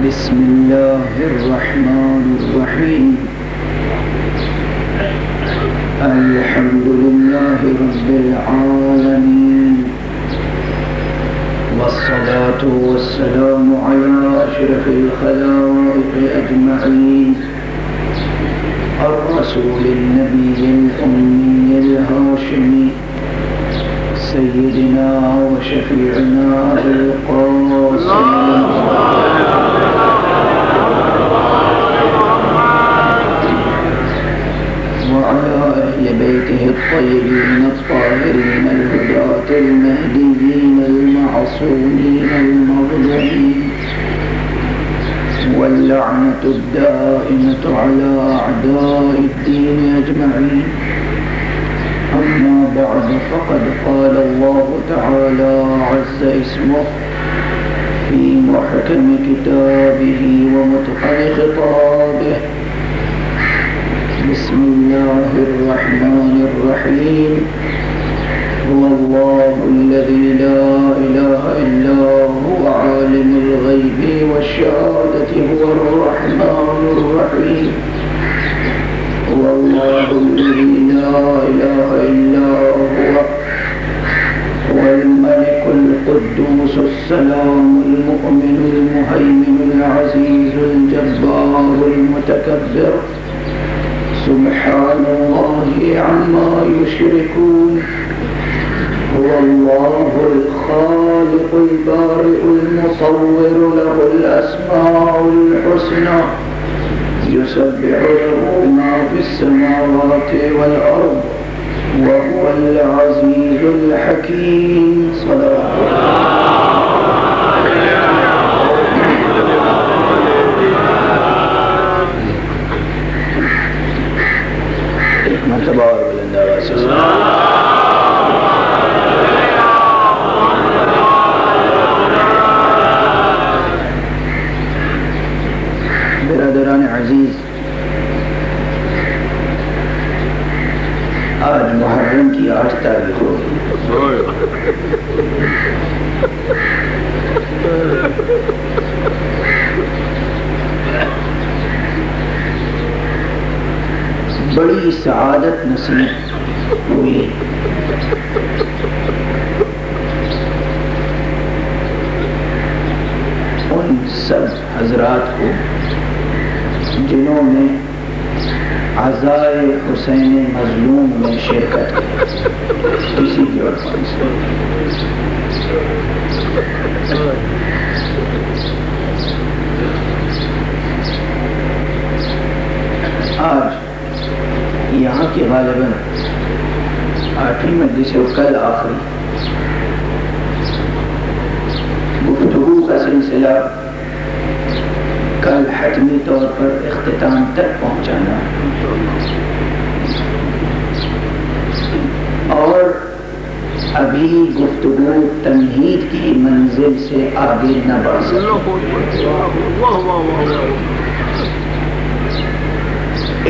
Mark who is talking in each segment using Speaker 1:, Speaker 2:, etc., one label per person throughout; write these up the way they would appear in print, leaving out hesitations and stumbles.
Speaker 1: بسم الله الرحمن الرحيم الحمد لله رب العالمين والصلاة والسلام على أشرف الخلائق أجمعين الرسول النبي الأمي الهاشمي سيدنا وشفيعنا القاسم وعلى أهل بيته الطيبين الطاهرين الهداة المهديين المعصومين المظلومين واللعنة الدائمة على أعداء الدين أجمعين. أما بعد فقد قال الله تعالى عز اسمه في محكم كتابه ومتقن خطابه بسم الله الرحمن الرحيم هو الله الذي لا إله إلا هو عالم الغيب والشهادة هو الرحمن الرحيم هو الله الذي لا إله إلا هو الملك القدوس السلام المؤمن المهيمن العزيز الجبار المتكبر سبحان الله عما يشركون هو الله الخالق البارئ المصور له الأسماء الحسنى يسبح له ما في السماوات والأرض وهو العزيز الحكيم. صلاة مرتبہ اور بلند آواز سے برادران عزیز، آج محرم کی 8 تاریخ ہو گئی. بڑی سعادت نصیب ہوئی. ان سب حضرات کو جنہوں نے عزائے حسین مظلوم میں شرکت کی کسی بھی عرفان سے. آج یہاں کی غالباً 8ویں مجلس و کل آخری گفتگو کا سلسلہ کل حتمی طور پر اختتام تک پہنچانا اور ابھی گفتگو تمہید کی منزل سے آگے نہ بڑھ سکے.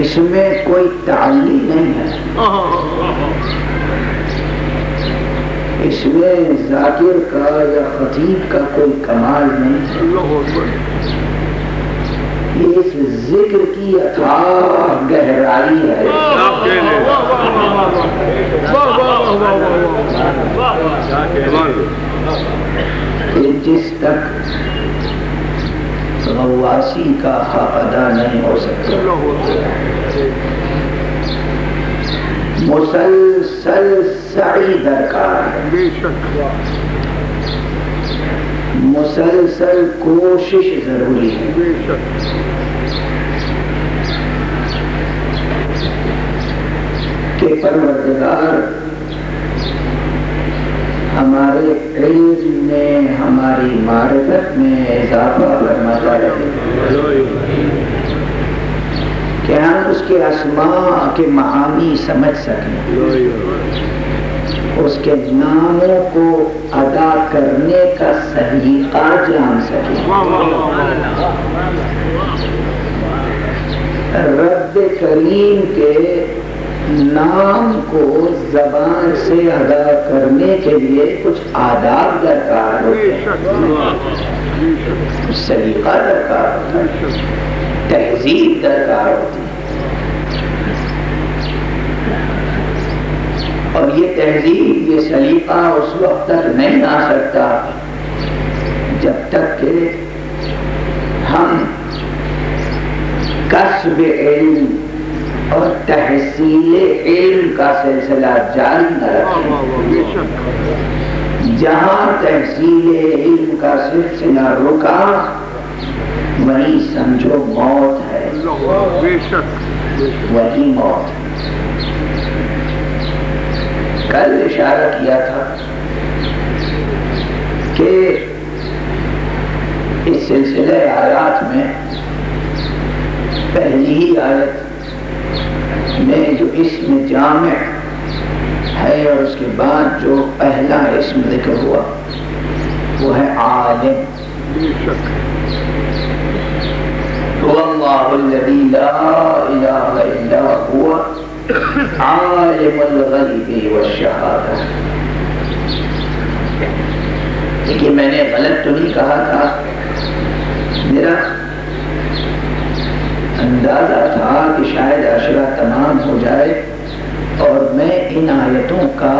Speaker 1: اس میں کوئی تعلی نہیں ہے، اس میں ذاکر کا یا خطیب کا کوئی کمال نہیں ہے. اس ذکر کی اتھاہ گہرائی ہے کہ جس تک غواسی کا حق ادا نہیں ہو سکتا. مسلسل سعی درکار ہے، مسلسل کوشش ضروری ہے. کہ پروردگار ہمارے علم میں، ہماری معرفت میں اضافہ فرماتا رہے، کہ ہم اس کے اسماء کے معانی سمجھ سکیں، اس کے ناموں کو ادا کرنے کا سلیقہ جان سکیں. رب کریم کے نام کو زبان سے ادا کرنے کے لیے کچھ آداب درکار ہوتے ہیں، کچھ سلیقہ درکار ہوتا ہے، تہذیب درکار ہوتی ہے، اور یہ تہذیب یہ سلیقہ اس وقت تک نہیں آ سکتا جب تک کہ ہم کسب علم اور تحصیل علم کا سلسلہ جاری نہ رکھیں۔ جہاں تحصیل علم کا سلسلہ رکا وہیں سمجھو موت ہے، وہی موت۔ کل اشارہ کیا تھا کہ اس سلسلے آیات میں پہلی ہی آیت میں جو اسم جامع ہے اور اس کے بعد جو پہلا اسم ذکر ہوا وہ ہے عالم۔ هو اللہ الذی لا الہ الا هو عالم الغیب والشہادہ۔ لیکن میں نے غلط تو نہیں کہا تھا، میرا اندازہ تھا کہ شاید عشرہ تمام ہو جائے اور میں ان آیتوں کا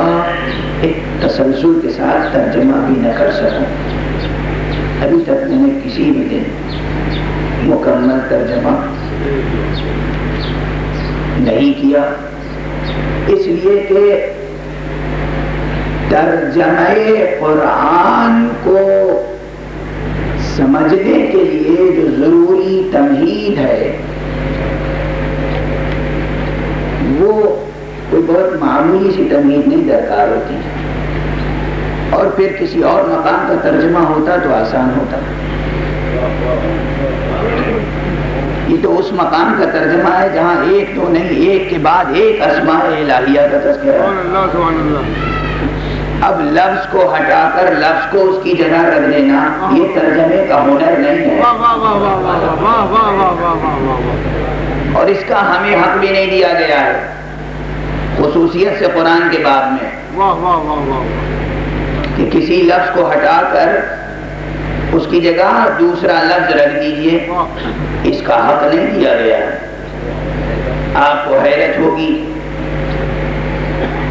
Speaker 1: ایک تسلسل کے ساتھ ترجمہ بھی نہ کر سکوں۔ ابھی تک میں نے کسی بھی دن مکمل ترجمہ نہیں کیا، اس لیے کہ ترجمہ قرآن کو سمجھنے کے لیے جو ضروری تمہید ہے وہ کوئی بہت معمولی سی تمہید نہیں درکار ہوتی ہے، اور پھر کسی اور مقام کا ترجمہ ہوتا تو آسان ہوتا۔ یہ تو اس مقام کا ترجمہ ہے جہاں ایک دو نہیں، ایک کے بعد ایک اسماء الہیہ کا تذکرہ ہے۔ اب لفظ کو ہٹا کر لفظ کو اس کی جگہ رکھ دینا یہ ترجمے کا ہنر نہیں ہے، اور اس کا ہمیں حق بھی نہیں دیا گیا ہے، خصوصیت سے قرآن کے باب میں کہ کسی لفظ کو ہٹا کر اس کی جگہ دوسرا لفظ رکھ دیجئے، اس کا حق نہیں دیا گیا ہے۔ آپ کو حیرت ہوگی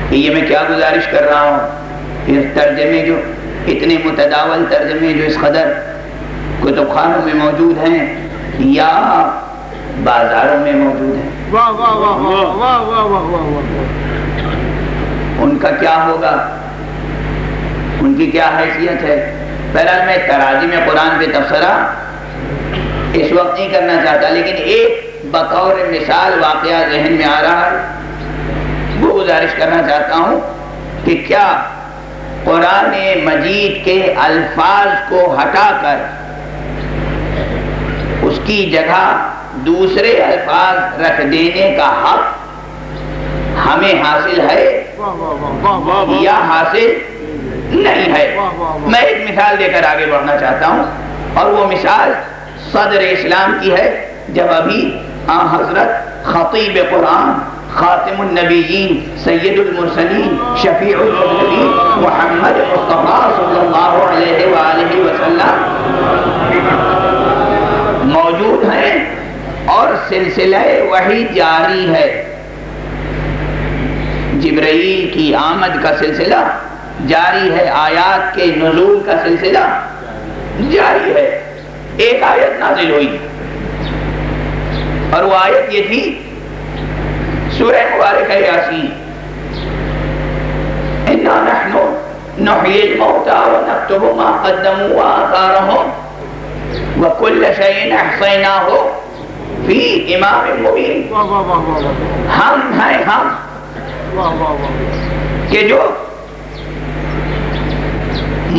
Speaker 1: کہ یہ میں کیا گزارش کر رہا ہوں، پھر ترجمے جو اتنے متداول ترجمے جو اس قدر کتب خانوں میں موجود ہیں یا بازاروں میں موجود ہیں، ان کا کیا ہوگا، ان کی کیا حیثیت ہے۔ بہرحال میں تراجم قرآن پہ تبصرہ اس وقت نہیں کرنا چاہتا، لیکن ایک بطور مثال واقعہ ذہن میں آ رہا ہے، وہ گزارش کرنا چاہتا ہوں کہ کیا قرآن مجید کے الفاظ کو ہٹا کر اس کی جگہ دوسرے الفاظ رکھ دینے کا حق ہمیں حاصل ہے یا حاصل نہیں ہے۔ میں ایک مثال دے کر آگے بڑھنا چاہتا ہوں، اور وہ مثال صدر اسلام کی ہے، جب ابھی حضرت خطیب قرآن خاتم النبیین سید المرسلین شفیع المذنبین محمد مصطفیٰ صلی اللہ علیہ وآلہ وسلم موجود ہیں اور سلسلہ وحی جاری ہے، جبرائیل کی آمد کا سلسلہ جاری ہے، آیات کے نزول کا سلسلہ جاری ہے۔ ایک آیت نازل ہوئی اور وہ آیت یہ تھی سورہ مبارکہ یاسین، اِنَّا نَحْنُ نُحْيِي الْمَوْتَى وَنَكْتُبُ مَا قَدَّمُوا وَآثَارَهُمْ وَكُلَّ شَيْءٍ أَحْصَيْنَاهُ فِي إِمَامٍ مُبِينٍ۔ ہم ہیں ہم کہ جو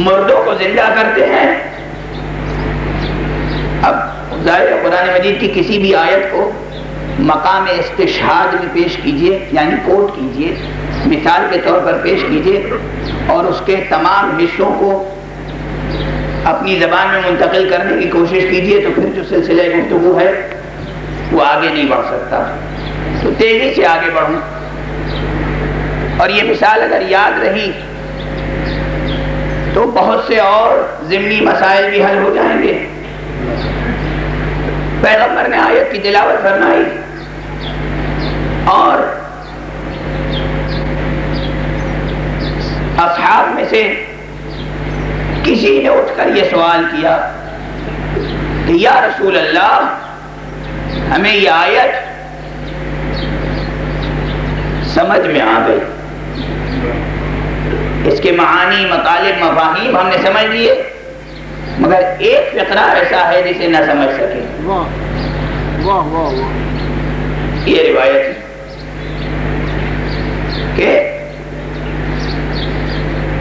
Speaker 1: مردوں کو زندہ کرتے ہیں۔ اب ظاہر قرآن مجید کی کسی بھی آیت کو مقام استشہاد میں پیش کیجئے، یعنی کوٹ کیجئے، مثال کے طور پر پیش کیجئے، اور اس کے تمام حصوں کو اپنی زبان میں منتقل کرنے کی کوشش کیجئے، تو پھر جو سلسلہ گفتگو ہے وہ آگے نہیں بڑھ سکتا۔ تو تیزی سے آگے بڑھوں اور یہ مثال اگر یاد رہی تو بہت سے اور ضمنی مسائل بھی حل ہو جائیں گے. پیغمبر نے آیت کی تلاوت فرمائی اور اصحاب میں سے کسی نے اٹھ کر یہ سوال کیا کہ یا رسول اللہ ہمیں یہ آیت سمجھ میں آ گئی، اس کے معانی مطالب مفاہیم ہم نے سمجھ لیے، مگر ایک فقرہ ایسا ہے جسے نہ سمجھ سکے. یہ روایت ہے کہ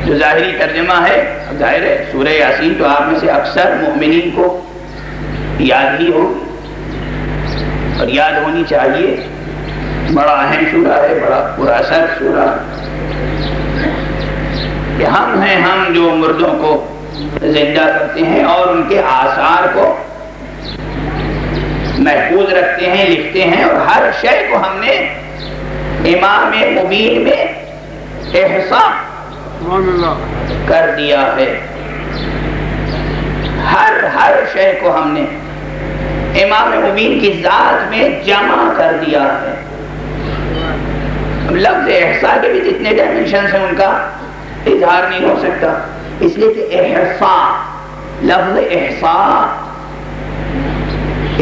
Speaker 1: جو ظاہری ترجمہ ہے، ظاہر ہے سورہ یاسین تو آپ میں سے اکثر مومنین کو یاد ہی ہو اور یاد ہونی چاہیے. بڑا اہم سورہ ہے، بڑا پورا اثر سورہ کہ ہم ہیں ہم جو مردوں کو زندہ کرتے ہیں اور ان کے آثار کو محفوظ رکھتے ہیں، لکھتے ہیں، اور ہر شے کو ہم نے امام مبین میں احصاء کر دیا ہے. ہر شے کو ہم نے امام مبین کی ذات میں جمع کر دیا ہے. لفظ احصاء کے بھی جتنے ڈائمنشنز ہیں ان کا اظہار نہیں ہو سکتا، اس لیے کہ احصاء، لفظ احصاء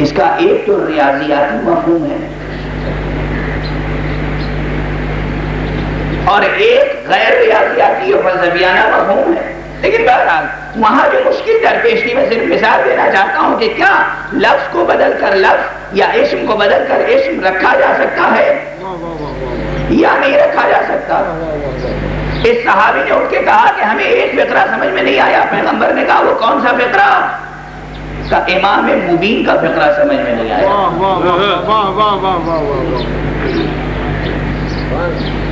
Speaker 1: اس کا ایک تو ریاضیاتی مفہوم ہے اور ایک غیر ریاضیاتی اور فلسفیانہ مفہوم ہے. لیکن بہرحال وہاں جو مشکل درپیش کی میں صرف مثال دینا چاہتا ہوں کہ کیا لفظ کو بدل کر لفظ یا اسم کو بدل کر اسم رکھا جا سکتا ہے یا نہیں رکھا جا سکتا. اس صحابی نے اٹھ کے کہا کہ ہمیں ایک فقرہ سمجھ میں نہیں آیا. پیغمبر نے کہا وہ کون سا فقرہ؟ کا امام مبین کا فقرہ سمجھ میں نہیں آیا.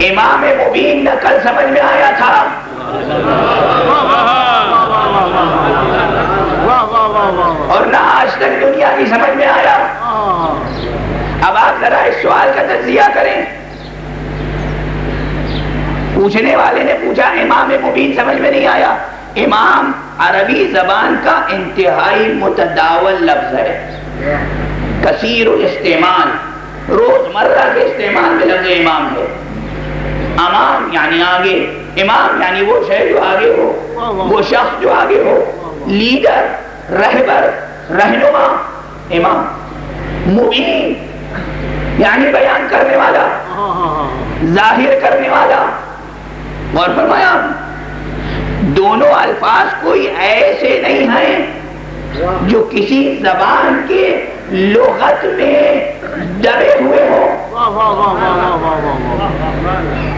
Speaker 1: امام مبین نہ کل سمجھ میں آیا تھا اور نہ آج تک دنیا کی سمجھ میں آیا. اب آپ ذرا اس سوال کا تجزیہ کریں. پوچھنے والے نے پوچھا امام مبین سمجھ میں نہیں آیا. امام عربی زبان کا انتہائی متداول لفظ ہے، کثیر الاستعمال، روزمرہ کے استعمال میں لفظ امام ہے. امام یعنی آگے، امام یعنی وہ شے جو آگے ہو، وہ شخص جو آگے ہو، لیڈر، رہبر، رہنما، امام. مبین یعنی بیان کرنے والا، ظاہر کرنے والا. اور فرمایا دونوں الفاظ کوئی ایسے نہیں ہیں جو کسی زبان کے لغت میں دبے ہوئے ہوں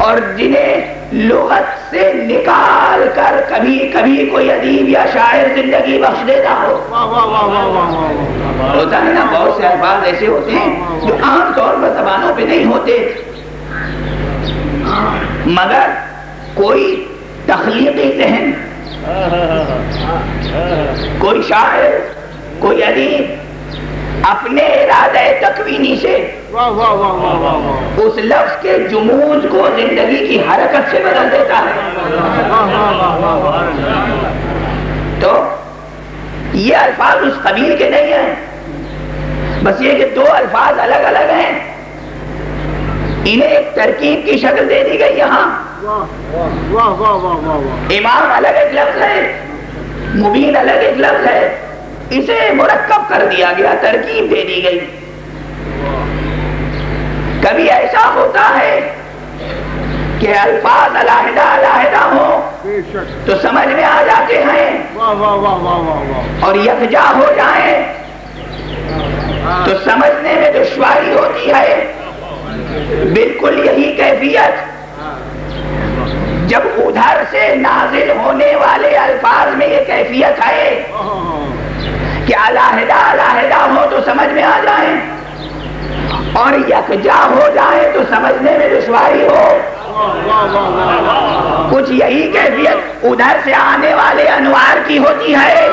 Speaker 1: اور جنہیں لغت سے نکال کر کبھی کبھی کوئی ادیب یا شاعر زندگی بخش دیتا ہو. ہوتا ہے نا بہت سے الفاظ ایسے ہوتے ہیں جو عام طور پر زبانوں پہ نہیں ہوتے، مگر کوئی تخلیقی ذہن، کوئی شاعر، کوئی ادیب اپنے ارادہ تکوینی سے اس لفظ کے جمود کو زندگی کی حرکت سے بدل دیتا ہے. تو یہ الفاظ اس قبیل کے نہیں ہیں، بس یہ کہ دو الفاظ الگ الگ ہیں، انہیں ایک ترکیب کی شکل دے دی گئی. یہاں امام الگ ایک لفظ ہے، مبین الگ ایک لفظ ہے، اسے مرکب کر دیا گیا، ترکیب دے دی گئی. کبھی ایسا ہوتا ہے کہ الفاظ علیحدہ علیحدہ ہوں تو سمجھ میں آ جاتے ہیں اور یکجا ہو جائیں تو سمجھنے میں دشواری ہوتی ہے. بالکل یہی کیفیت جب ادھر سے نازل ہونے والے الفاظ میں یہ کیفیت ہے کہ علیحدہ علیحدہ ہو تو سمجھ میں آ جائیں اور یکجا ہو جائے تو سمجھنے میں دشواری ہو. کچھ یہی کیفیت ادھر سے آنے والے انوار کی ہوتی ہے.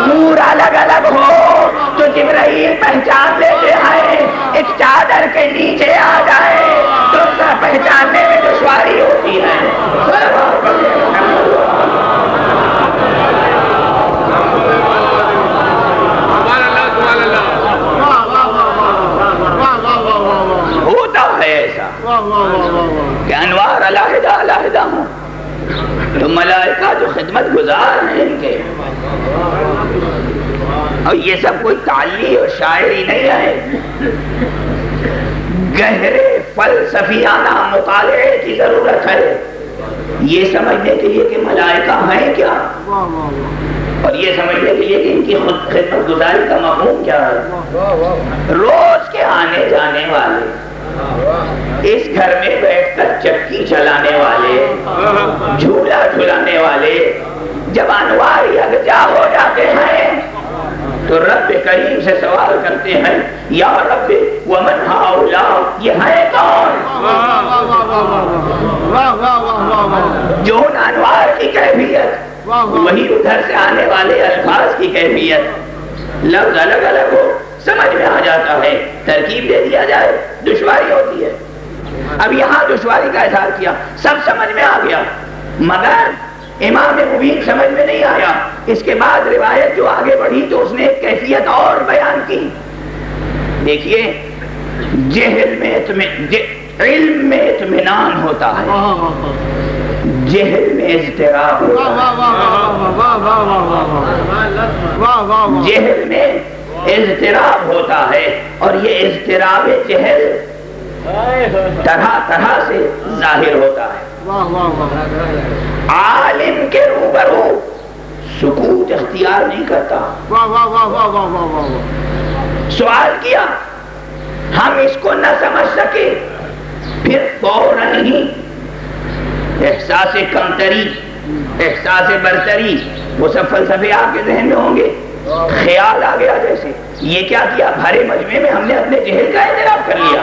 Speaker 1: نور الگ الگ ہو تو جبرائیل پہچان لیتے ہیں، ایک چادر کے نیچے آ جائے تو پہچاننے میں دشواری اور یہ سب کوئی تعلی اور شاعری نہیں ہے، گہرے فلسفیانہ مطالعے کی ضرورت ہے یہ سمجھنے کے لیے کہ ملائکہ ہیں کیا، اور یہ سمجھنے کے لیے کہ ان کی خود خدمت گزاری کا مفہوم کیا ہے۔ روز کے آنے جانے والے، اس گھر میں بیٹھ کر چکی چلانے والے، جھولا جھلانے والے، جب انوار یکجا ہو جاتے ہیں تو رب کریم سے سوال کرتے ہیں، یا رب ومن ہؤلاء، یہ ہے کون؟ جو ان انوار کی کیفیت، وہی ادھر سے آنے والے الفاظ کی کیفیت، لفظ الگ الگ ہو سمجھ میں آ جاتا ہے، ترکیب دے دیا جائے دشواری ہوتی ہے۔ اب یہاں دشواری کا اظہار کیا، سب سمجھ میں آ گیا، مگر امام مبین سمجھ میں نہیں آیا۔ اس کے بعد روایت جو آگے بڑھی تو اس نے ایک کیفیت اور بیان کی۔ دیکھیے، جہل میں علم میں اطمینان ہوتا ہے، جہل میں اضطراب ہوتا ہے، جہل میں اضطراب ہوتا ہے، اور یہ اضطراب جہل طرح طرح سے ظاہر ہوتا ہے۔ عالم کے روبرو سکوت اختیار نہیں کرتا۔ سوال کیا، ہم اس کو نہ سمجھ سکے، پھر فوراً ہی احساس کمتری، احساس برتری، وہ سب فلسفے آپ کے ذہن میں ہوں گے، خیال آ گیا جیسے یہ کیا کیا، بھرے مجمع میں ہم نے اپنے جہل کا اعتراف کر لیا،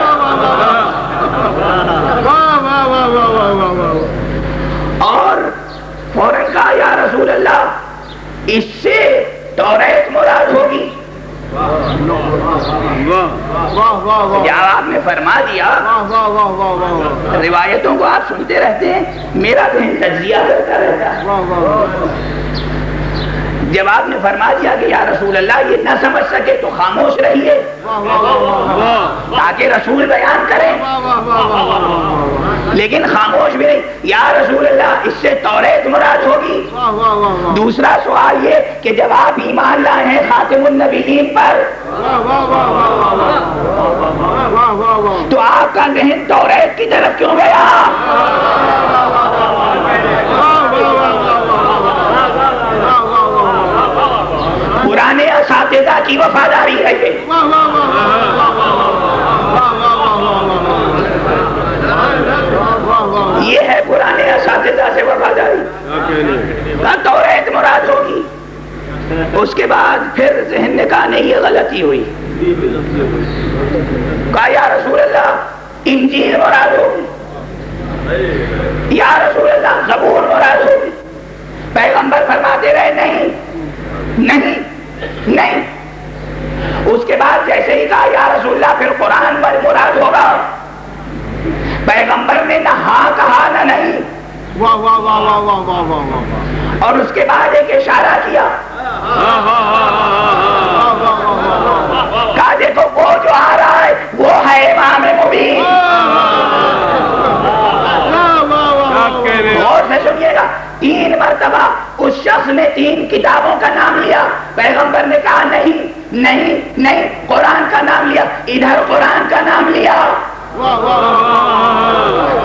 Speaker 1: اور فوراً کہا یا رسول اللہ اس سے توریت مراد ہوگی۔ جب آپ نے فرما دیا، روایتوں کو آپ سنتے رہتے ہیں، میرا ذہن تجزیہ کرتا رہتا ہے۔ جب آپ نے فرما دیا کہ یا رسول اللہ یہ نہ سمجھ سکے تو خاموش رہیے تاکہ رسول بیان کریں، لیکن خاموش بھی نہیں، یا رسول اللہ اس سے توریت مراد ہوگی۔ دوسرا سوال یہ کہ جب آپ ایمان لائے ہیں خاتم النبیین پر تو آپ کا ذہن توریت کی طرف کیوں گیا؟ پرانے اساتذہ کی وفاداری ہے یہ ہے پرانے اساتذہ سے وفاداری، توریت مراد ہوگی۔ اس کے بعد پھر ذہن نے کہا نہیں، یہ غلطی ہوئی، کہا یا رسول اللہ انجیل مراد ہوگی، یا رسول اللہ زبور مراد ہوگی۔ پیغمبر فرماتے رہے نہیں نہیں نہیں۔ اس کے بعد جیسے ہی کہا یا رسول اللہ پھر قرآن مراد ہوگا، پیغمبر نے نہ ہاں کہا نہ نہیں، اور اس کے بعد ایک اشارہ کیا، کہا دیکھو وہ جو آ رہا ہے وہ ہے امام مبین۔ غور سے سنیے گا، 3 مرتبہ اس شخص نے 3 کتابوں کا نام لیا، پیغمبر نے کہا نہیں نہیں نہیں، قرآن کا نام لیا، ادھر قرآن کا نام لیا۔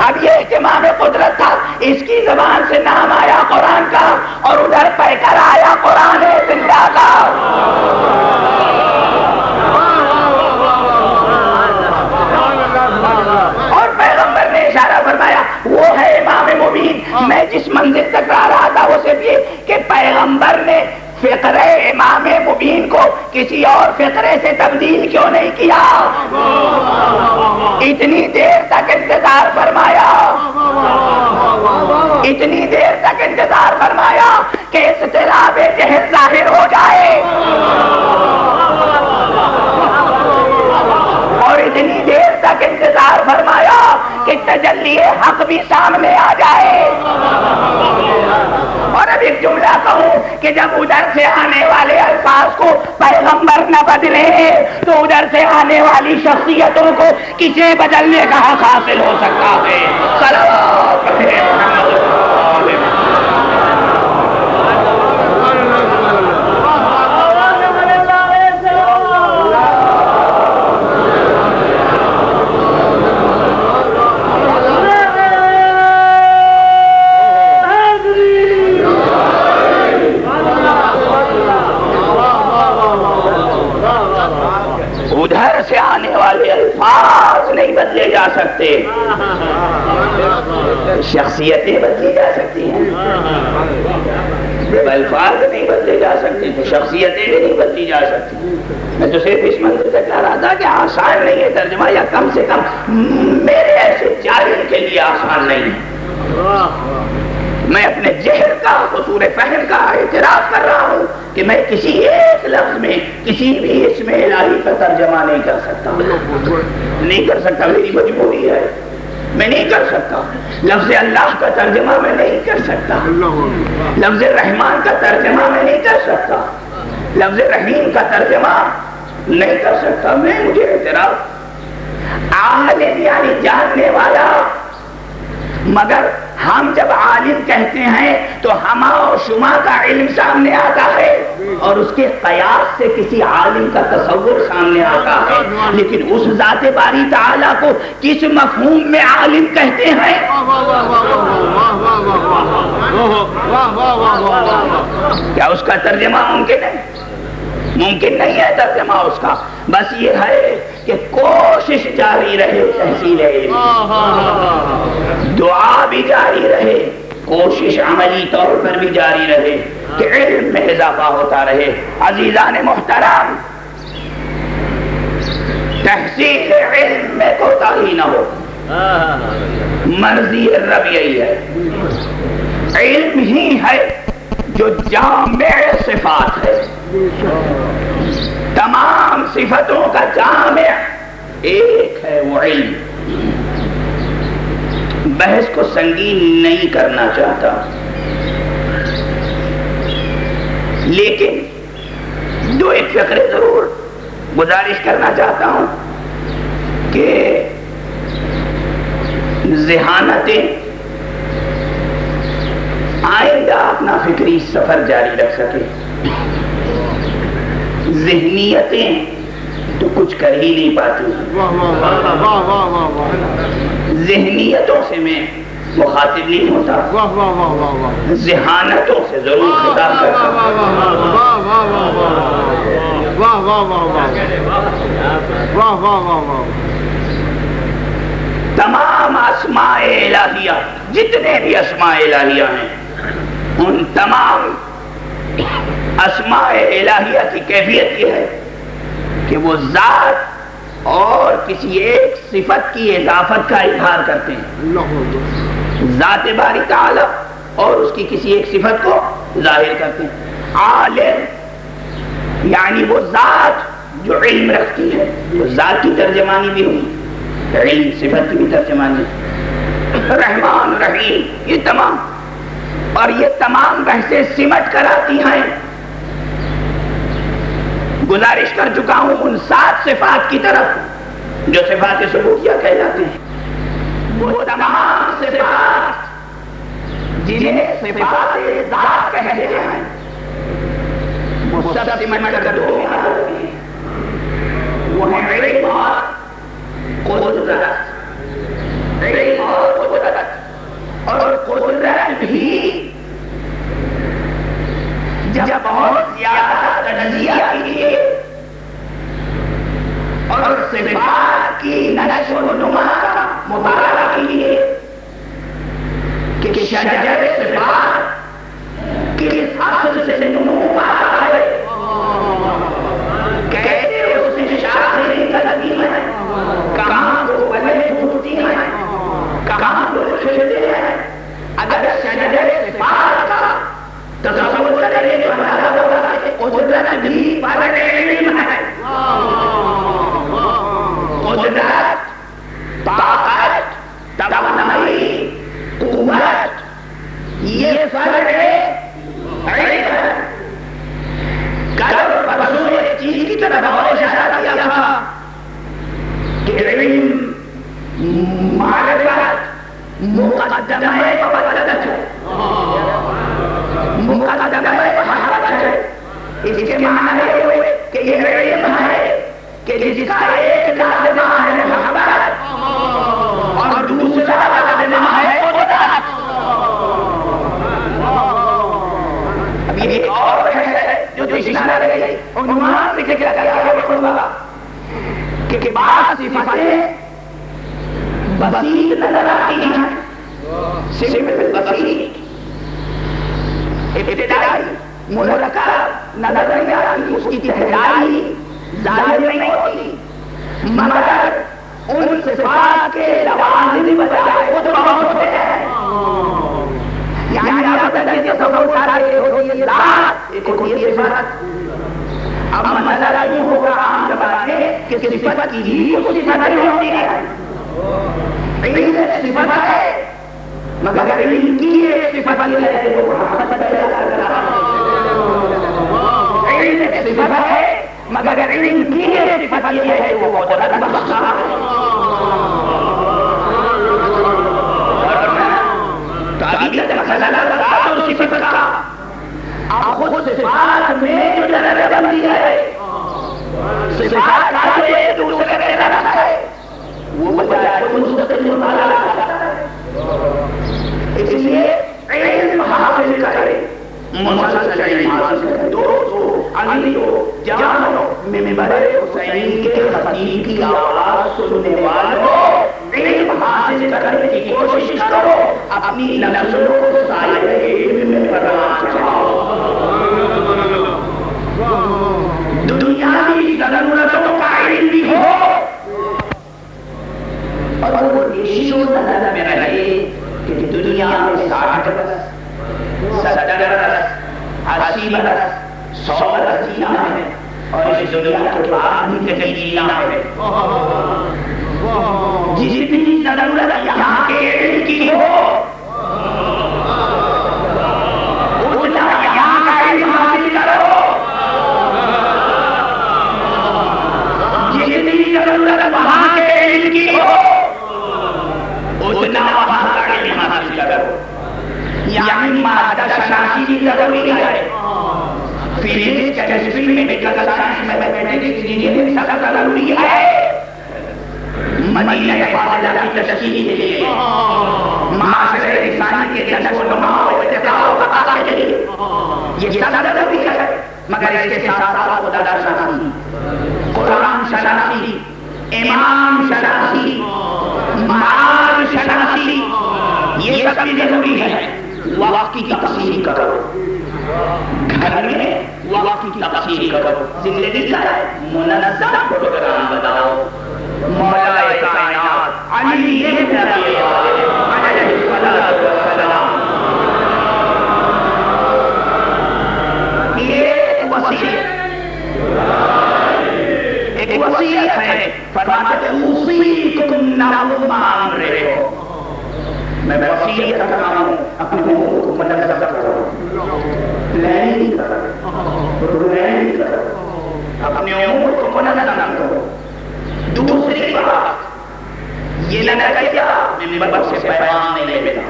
Speaker 1: اب یہ اہتمام قدرت تھا، اس کی زبان سے نام آیا قرآن کا اور ادھر پہ کر آیا قرآن زندہ کا۔ اور پیغمبر نے اشارہ فرمایا وہ ہے امام مبین۔ میں جس منزل تک آ رہا تھا وہ صرف یہ کہ پیغمبر نے فقرے امام مبین کو کسی اور فقرے سے تبدیل کیوں نہیں کیا؟ اتنی دیر تک انتظار فرمایا، اتنی دیر تک انتظار فرمایا کہ اضطراب جہل ظاہر ہو جائے، اور اتنی دیر تک انتظار فرمایا کہ تجلی حق بھی سامنے آ جائے۔ اور اب ایک جملہ کہوں کہ جب ادھر سے آنے والے الفاظ کو پیغمبر نہ بدلے تو ادھر سے آنے والی شخصیتوں کو کسے بدلنے کا حق حاصل ہو سکتا ہے؟ صلوات محمد۔ سکتے، شخصیتیں بدلی جا سکتی ہیں، الفاظ نہیں بدلے جا سکتے تو شخصیتیں بھی نہیں بدلی جا سکتی۔ میں تو صرف اس منظر سے کہہ رہا تھا کہ آسان نہیں ہے ترجمہ، یا کم سے کم میرے ایسے جاہل کے لیے آسان نہیں ہے۔ میں اپنے جہل کا، قصور فہم کا اعتراف کر رہا ہوں کہ میں کسی ایک لفظ میں کسی بھی اسم الہی کا ترجمہ نہیں کر سکتا، نہیں کر سکتا، میری مجبوری ہے، میں نہیں کر سکتا۔ لفظ اللہ کا ترجمہ میں نہیں کر سکتا، لفظ رحمان کا ترجمہ میں نہیں کر سکتا، لفظ رحیم کا ترجمہ نہیں کر سکتا۔ میں مجھے اعتراف، عالم یعنی جاننے والا، مگر ہم جب عالم کہتے ہیں تو ہما و شما کا علم سامنے آتا ہے اور اس کے قیاس سے کسی عالم کا تصور سامنے آتا ہے، لیکن اس ذات باری تعالیٰ کو کس مفہوم میں عالم کہتے ہیں؟ کیا اس کا ترجمہ ممکن ہے؟ ممکن نہیں ہے ترجمہ اس کا، بس یہ ہے کہ کوشش جاری رہے تحصیل علم، دعا بھی جاری رہے، کوشش عملی طور پر بھی جاری رہے کہ علم میں اضافہ ہوتا رہے۔ عزیزان محترم، تحصیل علم میں کوتاہی نہ ہو، مرضی رب یہی ہے۔ علم ہی ہے جو جامع صفات ہے، تمام صفتوں کا جامع ایک ہے، وہ علم۔ بحث کو سنگین نہیں کرنا چاہتا، لیکن دو ایک فقرے ضرور گزارش کرنا چاہتا ہوں کہ ذہانتیں آئندہ اپنا فکری سفر جاری رکھ سکے، ذہنیتیں تو کچھ کر ہی نہیں پاتی۔ ذہنیتوں سے میں مخاطب نہیں ہوتا، ذہانتوں سے ضرور خطاب کرتا ہوں۔ تمام اسماء الہیہ، جتنے بھی اسماء الہیہ ہیں، ان تمام اسماء الہیہ کی کیفیت یہ ہے کہ وہ ذات اور کسی ایک صفت کی اضافت کا اظہار کرتے ہیں، ذات باری تعالی اور اس کی کسی ایک صفت کو ظاہر کرتے ہیں۔ عالم یعنی وہ ذات جو علم رکھتی ہے، وہ ذات کی ترجمانی بھی ہوئی، علم صفت کی بھی ترجمانی، رحمان رحیم، یہ تمام، اور یہ تمام بحثیں سمٹ کر آتی ہیں۔ گزارش کر چکا ہوں ان 7 صفات کی طرف جو صفات ثبوتیہ کہلاتے ہیں، وہ تمام صفات جنہیں صفات ذات کہتے ہیں، وہ سب سمٹ کر دو میں آ جاتی ہیں۔ وہ ہے علم اور قدرت، علم اور قدرت، اور قدرت بھی جب بہت زیادہ تجزیہ کیے اور صفات کی نشو و نما کا مطالعہ کیے کہ شجر صفات کس اصل سے نمو پاتا ہے، کیسے اس سے شاخیں نکلتی ہیں، کہاں وہ پھلیں پھوٹتی ہیں، کہاں وہ کھلتے ہیں۔ اگر شجر صفات کا تصور کریں تو ہمارا ہوگا کہ قدرت بھی پر علم ہے، قدرت، طاقت، توانائی، قوت، یہ فرق علم ہے۔ کل پرسوں ایک چیز کی طرف اور اشارہ کیا تھا کہ علم معرفت مقدمہ مبدلت ہے، مقدمہ محبت ہے۔ اس کے معنی یہ ہوئے کہ یہ علم ہے کہ جس کا ایک لازمہ ہے محبت اور دوسرا لازمہ ہے قدرت۔ اب یہ ایک اور ہے جو اشارہ رہ گئی، عنوان لکھ کے لگا کہ بعض صفتیں بسیط نظر آتی ہیں، صرف بسیط ابتدائی مرکب نظر نہیں آتی، اس کی گہرائی ظاہر نہیں ہوتی، مگر ان صفات کے لوازم بجائے خود بہت ہوتے ہیں. یعنی آپ جیسے تصور کرتے ہو یہ ذات ایک ہوتی ہے صفت. اب مسئلہ یہ ہوگا عام زبان میں کہ صفت کی ہی کچھ صفت نہیں ہوتی ہے. علم صفت ہے مگر علم کی ایک صفت یہ ہے جو محبت پیدا کرتا ہے. علم صفت ہے مگر علم کی ایک صفت یہ ہے جو قدرت بخشا ہے. تعبیر مسئلہ ذات اور صفت کا اب خود صفات میں جو درجہ بندی ہے، صفات کا جو ایک دوسرے میں درجہ ہے وہ بجائے مستقل مطالعہ کرتا ہے. اس لیے علم حاصل کرے، مسلسل علم حاصل کرے. دوستو عزیزو جانو منبر حسین کے خطیب کی آواز سننے والوں، علم حاصل کرنے کی کوشش کرو، اپنی نسلوں کو سائے علم میں پرورش کرو. دنیاوی ضرورتوں کا علم بھی ہو اور وہ ایشو نظر میں رہے کہ دنیا میں 60 برس 70 برس 80 برس 100 برس جینا ہے اور اس دنیا کے بعد بھی کہیں جینا ہے. جتنی ضرورت یہاں کے علم کی ہو اتنا یہاں کا علم حاصل کرو. جتنی ضرورت وہاں کے علم کی ہو اتنا وہاں کا علم حاصل کرو. یعنی مادہ شناسی ضروری ہے، physics chemistry medical science mathematics engineering سب ضروری ہے. مدینہ فاضلہ کی تشکیل کے لیے، معاشرے انسانی کے نشو و نما و ارتقاء و بقا کے لیے یہ سب ضروری ہے. مگر اس کے ساتھ ساتھ خدا شناسی، قرآن شناسی، امام شناسی، معاد شناسی یہ سب بھی ضروری ہے. وقت کی تقسیم کرو، گھر میں وقت کی تقسیم کرو، زندگی کا منظم پروگرام بناؤ. مولا کائنات علی ابن ابی طالب علیہ الصلوۃ والسلام یہ وصیت ہے. فرماتے ہیں اوصیکم نظم امرکم، میں وصیت کرتا ہوں اپنے امور کو منظم کرو، پلاننگ کرو، پروگرامنگ کرو، اپنے امور کو منظم کرو. دوسری بات یہ نہ کہا منبر سے پیغام نہیں لیتا.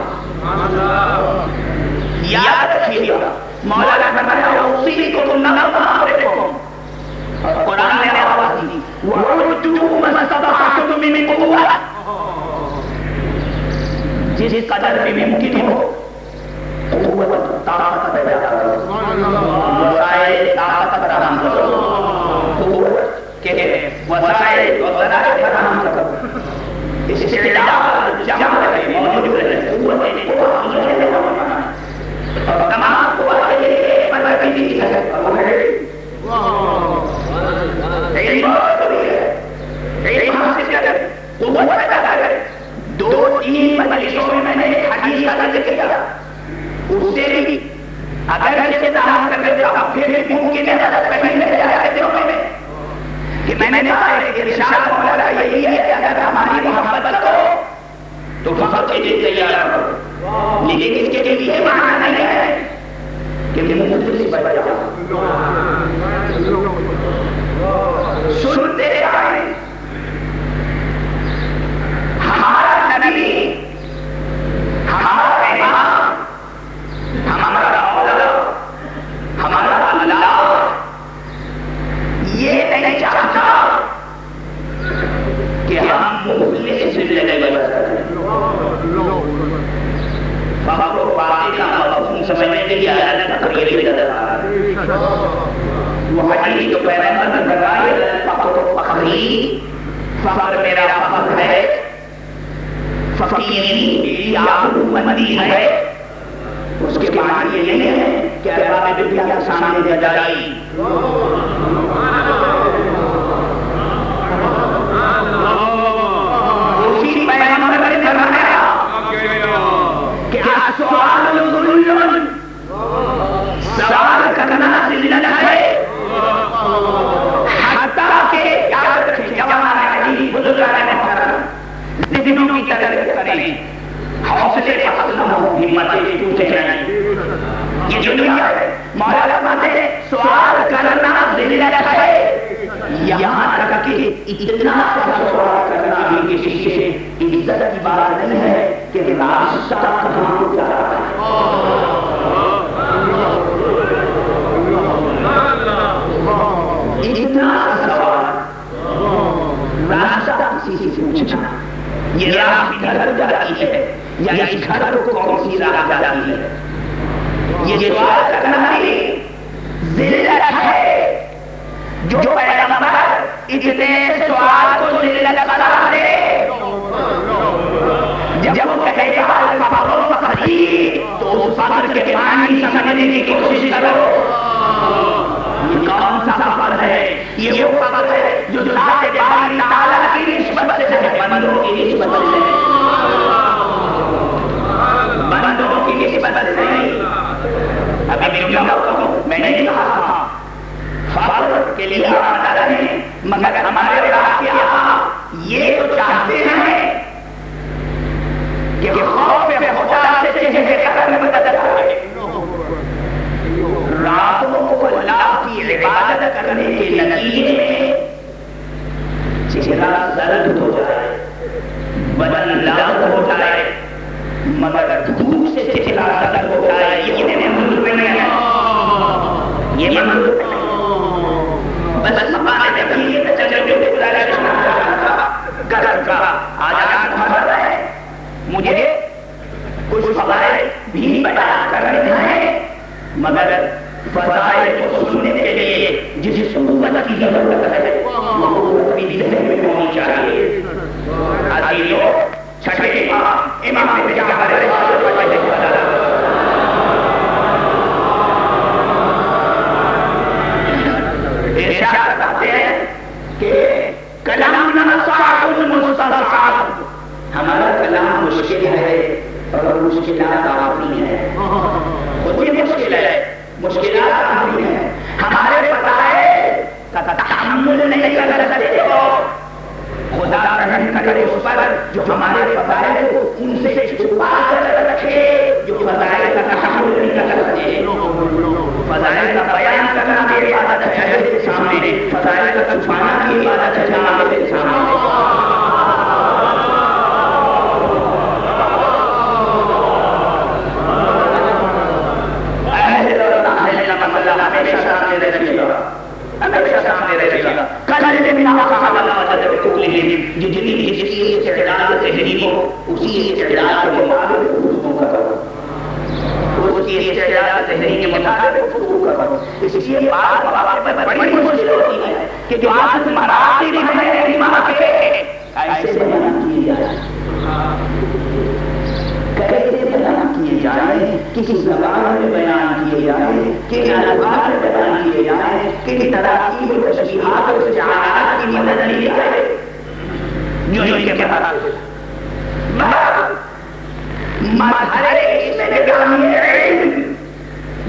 Speaker 1: یاد رکھیے مولا نے فرمایا اوصیکم نظم امرکم، قرآن نے آواز دی وَعُدُّوا مَا اسْتَطَعْتُم مِّن قُوَّةٍ، جس قدر بھی ممکن ہو قوت طاقت پیدا کرو، وسائل طاقت فراہم کرو، قوت کے وسائل اور ذرائع فراہم کرو. استعداد جمع رہے، موجود رہے، قوت اور تمام قوت کے مرکزی ہے. علم حاصل کر قوت پیدا کر. 2-3 مجلسوں میں نے ایک حدیث کا ذکر کیا، اس سے بھی اگر اسے ظاہر کر دیتا پھر ممکن ہے پہلے آئے دنوں میں کہ میں نے کہا کہ ارشاد مولا یہی ہے کہ اگر ہماری محبت کرو تو فقط کے لیے تیار کرو، لیکن اس کے لیے معنی نہیں ہے کہ مجھ سے بچ جاؤ. سنتے آئے ہمارا نبی، ہمارا امام، ہمارا مولا، ہمارا اللہ یہ نہیں چاہتا کہ ہم مخلص زندگی بسر کریں. فخر و باطل کا مفہوم سمجھنے کے لیے الگ تقریر نظر آ رہا ہے. وہ حدیث جو پیغمبر نے بتائی فخر و فخری، فخر میرا فخر ہے فقیری یا مندی ہے، اس کے معنی یہ نہیں ہے کہ ارباب دنیا سامنے جائی. اسی پیغمبر نے فرمایا کہ السؤال ذل، سوال کرنا ذلت ہے. حتیٰ کہ یاد رکھیں جوان علی بزرگان ذہنوں کی تربیت کریں، حوصلے پست نہ ہو، ہمتیں ٹوٹے جائیں. یہ جو دنیا ہے مولا فرماتے ہیں سوال کرنا ذلت ہے. یہاں تک کہ اتنا سوال کرنا بھی کسی سے عزت کی بات نہیں ہے کہ راستہ کہاں جا رہا ہے. اتنا سوال راستہ کسی سے پوچھنا، یہ راہ کدھر جاتی ہے یا اس گھر کو کون سی راہ جاتی ہے، یہ سوال کرنا بھی ذلت ہے. جو پیغمبر اتنے سوال کو ذلت قرار دے، جب وہ کہے فقر فقری تو اس فقر کے معنی سمجھنے کی کوشش کرو. یہ کون سا فقر ہے؟ یہ وہ فقر ہے جو ذات باری تعالیٰ کی نسبت سے ہے، بندوں کی نسبت سے ہے، بندوں کی نسبت سے نہیں. ابھی میں نے کہا تھا فقر کے لیے آمدہ رہے، مگر ہمارے واقعہ یہ تو چاہتے ہیں کہ خوف خدا سے چہرے کا رنگ بدل جائے. راتوں کو اللہ کی عبادت کرنے کے نتیجے میں چہرہ زرد ہو جائے، بدن لال ہو جائے، مگر دھوپ سے چہرہ زرد ہو جائے. یہ منظور نہیں ہے، یہ منظور نہیں. بس ہمارے نبی نے چلے جو گزارش گھر کا آزاد گھر ہے، مجھے کچھ فضائل بھی بیان کرنے ہیں، مگر فضائل کو سننے کے لیے جس قوت کی ضرورت ہے وہ قوت بھی ذہن میں ہونی چاہیے. عزیزو، چھٹے امام جعفر ارشاد کرتے ہیں کہ کلامنا صعب مستصعب، ہمارا کلام مشکل ہے اور مشکلات کافی ہیں. خود بھی مشکل ہے، مشکلات کافی ہیں. ہمارے فضائل کا تحمل نہیں کر سکتے ہو. خدا رحم کرے اس پر جو ہمارے فضائل کو ان سے چھپا کر رکھے، جو فضائل کا تحمل نہیں کر سکتے. فضائل کا بیان کرنا بھی عبادت ہے میرے سامنے، فضائل کا چھپانا بھی عبادت ہے میرے سامنے. ہمیشہ سامنے رہے گا. کل من آقا اللہ وجل جتنی بھی استعداد ذہنی ہو اسی استعداد کے مطابق گفتگو کرو، اسی استعداد ذہنی کے مطابق گفتگو کرو. اس لیے بات پر بڑی مشکل ہوتی ہے کہ جو آج مراتب ہیں امام کے ایسے بیان کیے جائیں، کیسے بیان کیے جائیں، کسی زبان میں بیان کیے جائیں، کن الفاظ میں بیان کیے جائیں، کن تراکیب و تشبیہات و استعارات کی مدد لی جائے. جو ان کے مطابق مظہر اس میں نگامی علم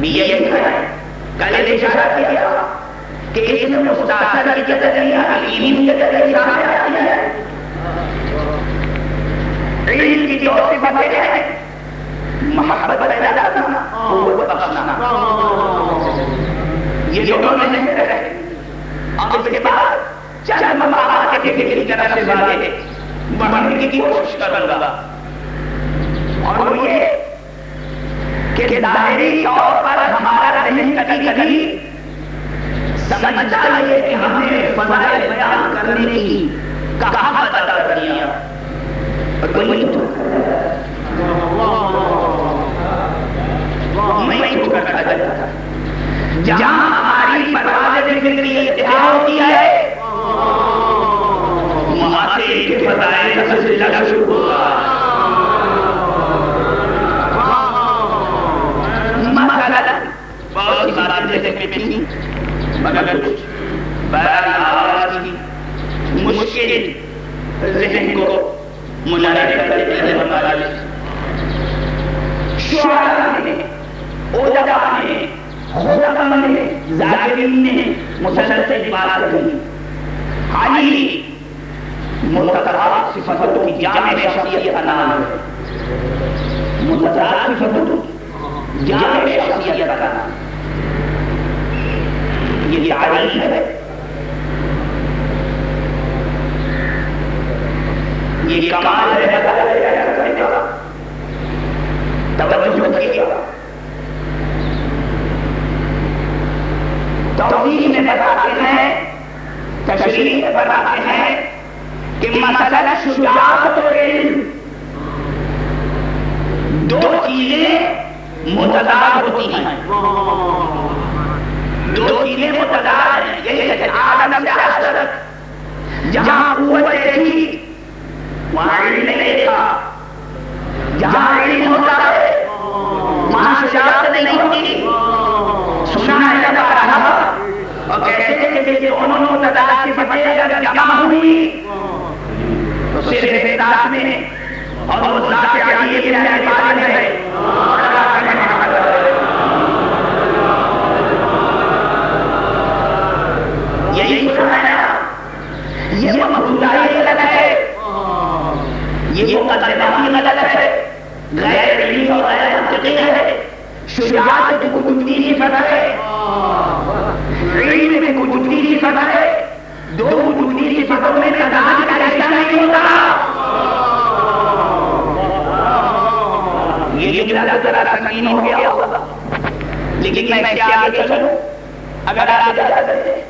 Speaker 1: بھی یہی ہے. کل اشارہ کیا کہ اس میں مستاثر کی تجلیہ علم کی تجلیہ سامنے آتی ہے. علم کی جو صفتیں ہیں محبت پیدا کرنا، قوت بخشنا، یہ دونوں میں نہیں رہے. اور اس کے بعد چند مقامات کے میری طرف سے بڑھے بڑھنے کی کوشش کروں گا، اور وہ یہ کہ ظاہری طور پر ہمارا ذہن کبھی سمجھتا ہے کہ ہم نے فضائل بیان کرنے کی کہاوت ادا کر دیا، اور کوئی نہیں کرتا جاتا. جہاں ہماری پرواز ذکر کی انتہا ہوتی ہے وہاں سے ان کے فضائل کا سلسلہ شروع ہوگا. مگر کچھ بہرحال آواز کی مشکل ذہن کو منحرف کر دیتی ہے ہمارے شعراء نے، ادباء نے، خطباء نے، ذاکرین نے مسلسل بات کہی. علی متضاد صفتوں کی جامع شخصیت کا نام ہے. متضاد صفتوں جامع شخصیت کا نام یہ تعریف ہے. یہ کمال ہے توجہ کیجیے. توضیح میں بتاتے ہیں، تشریح میں بتاتے ہیں کہ مسئلہ شجاعت و علم دو چیزیں متضاد ہوتی ہیں. دو چیزیں متضاد ہیں. جیسے عالم سے حضرت جہاں قوت تھی وہاں علم نہیں تھا، جہاں علم ہوتا ہے وہاں شجاعت نہیں ہوتی. سنا ہے جب رہا اور کہتے ہیں کہ یہ دونوں متضاد صفتیں اگر جمع ہوئی تو صرف ذات میں اور وہ ذات عالیہ کی عبادت ہے. یہی سنایا یہ مفہومائی غلط ہے، یہ مقدماتی غلط ہے، غیر علمی اور غیر منطقی ہے. شجاعت کو وجودی صفت ہے، علم میں وجودی صفت ہے. دو وجودی صفتوں میں تضاد کا رشتہ نہیں ہوتا. یہ جملہ ذرا سنگین ہو گیا ہوگا لیکن میں اس سے آگے چلوں. اگر آپ اجازت دیں،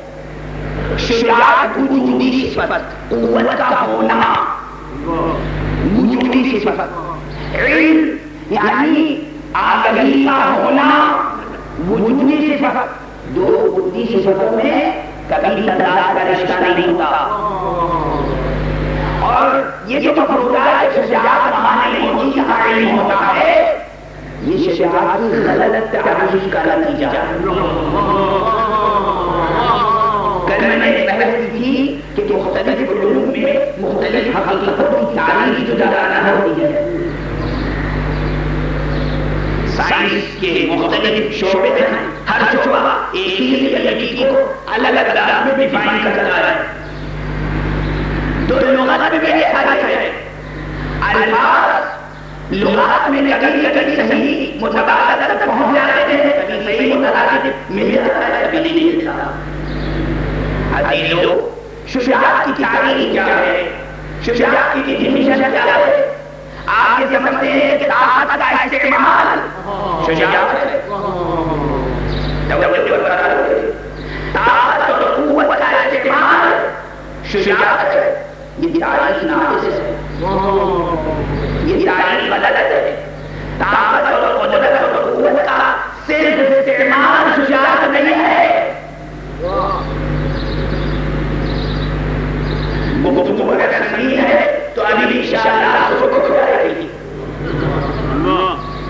Speaker 1: شجاعت وجودی صفت، قوت کا ہونا وجودی صفت، علم یعنی آگہی کا ہونا وجودی صفت. دو وجودی صفتوں میں کبھی تضاد کا رشتہ نہیں ہوتا. اور یہ جو مفروضات شجاعت وہاں نہیں ہوتی جہاں علم ہوتا ہے، یہ شجاعت غلط تعریف کا نتیجہ ہے. کل میں نے بحث کی تھی کہ مختلف علوم میں مختلف حقیقتوں کی تعریف جداگانہ ہوتی ہے. سائنس کے مختلف شعبے ہیں، ہر شعبہ ایک ہی ریئلٹی کو الگ الگ انداز میں ڈیفائن کرتا ہے. تو لغت میں بھی یہ فرق ہے. الفاظ لغات میں کبھی کبھی صحیح متضاد تک پہنچ جاتے ہیں، کبھی صحیح متضاد مل جاتا ہے، کبھی نہیں ملتا. عزیزو، شجاعت کی تعریف کیا ہے؟ شجاعت کی ڈیفینیشن کیا ہے؟ آپ یہ سمجھتے ہیں کہ طاقت کا استعمال شجاعت ہے. طاقت اور قوت کا استعمال شجاعت ہے. یہ تعریف ناقص ہے، یہ تعریف غلط ہے. طاقت اور قدرت اور قوت کا صرف استعمال شجاعت نہیں ہے. گفتگو اگر سنگین ہے تو ابھی انشاءاللہ سکھ ہو جائے گی،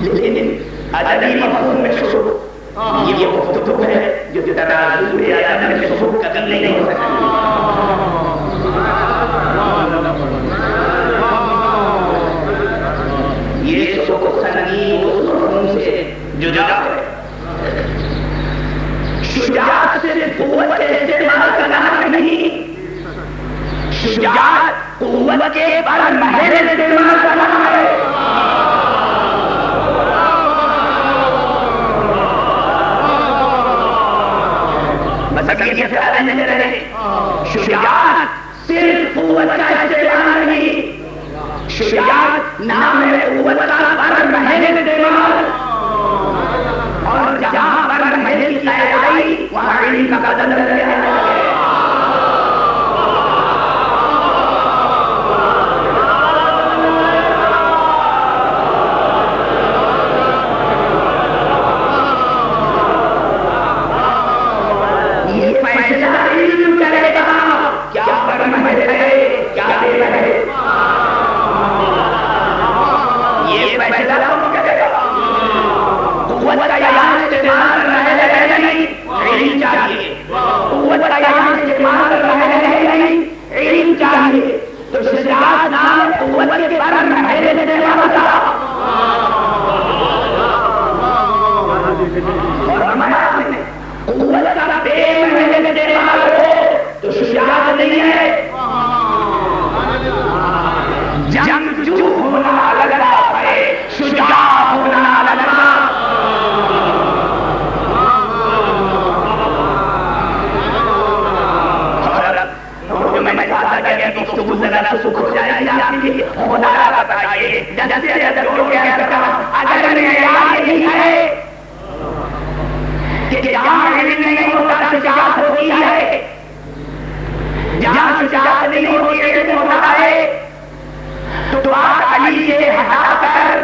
Speaker 1: لیکن ادبی مفہوم میں سکھ یہ گفتگو ہے جو ترازو ادب میں سکھ کبھی نہیں ہو سکتی. یہ سکھ سنگین اس مفہوم سے جدا ہے. شجاعت صرف قوت کے استعمال کا نام نہیں، شجاعت قوت کے بر محل استعمال کا نام ہے. بس یہ فعلا نہیں رہے. شجاعت صرف قوت کا استعمال نہیں، شجاعت نام ہے قوت کا بر محل استعمال. اور جہاں بر محل کی قید آئی وہاں علم کا قدر رہے. جلد سے جلد جو کیا کرتا اگر معیار یہی ہے کہ جہاں علم نہیں ہوتا شجاعت ہوتی ہے، جہاں شجاعت نہیں ہوتی علم ہوتا ہے، تو آپ علی سے ہٹا کر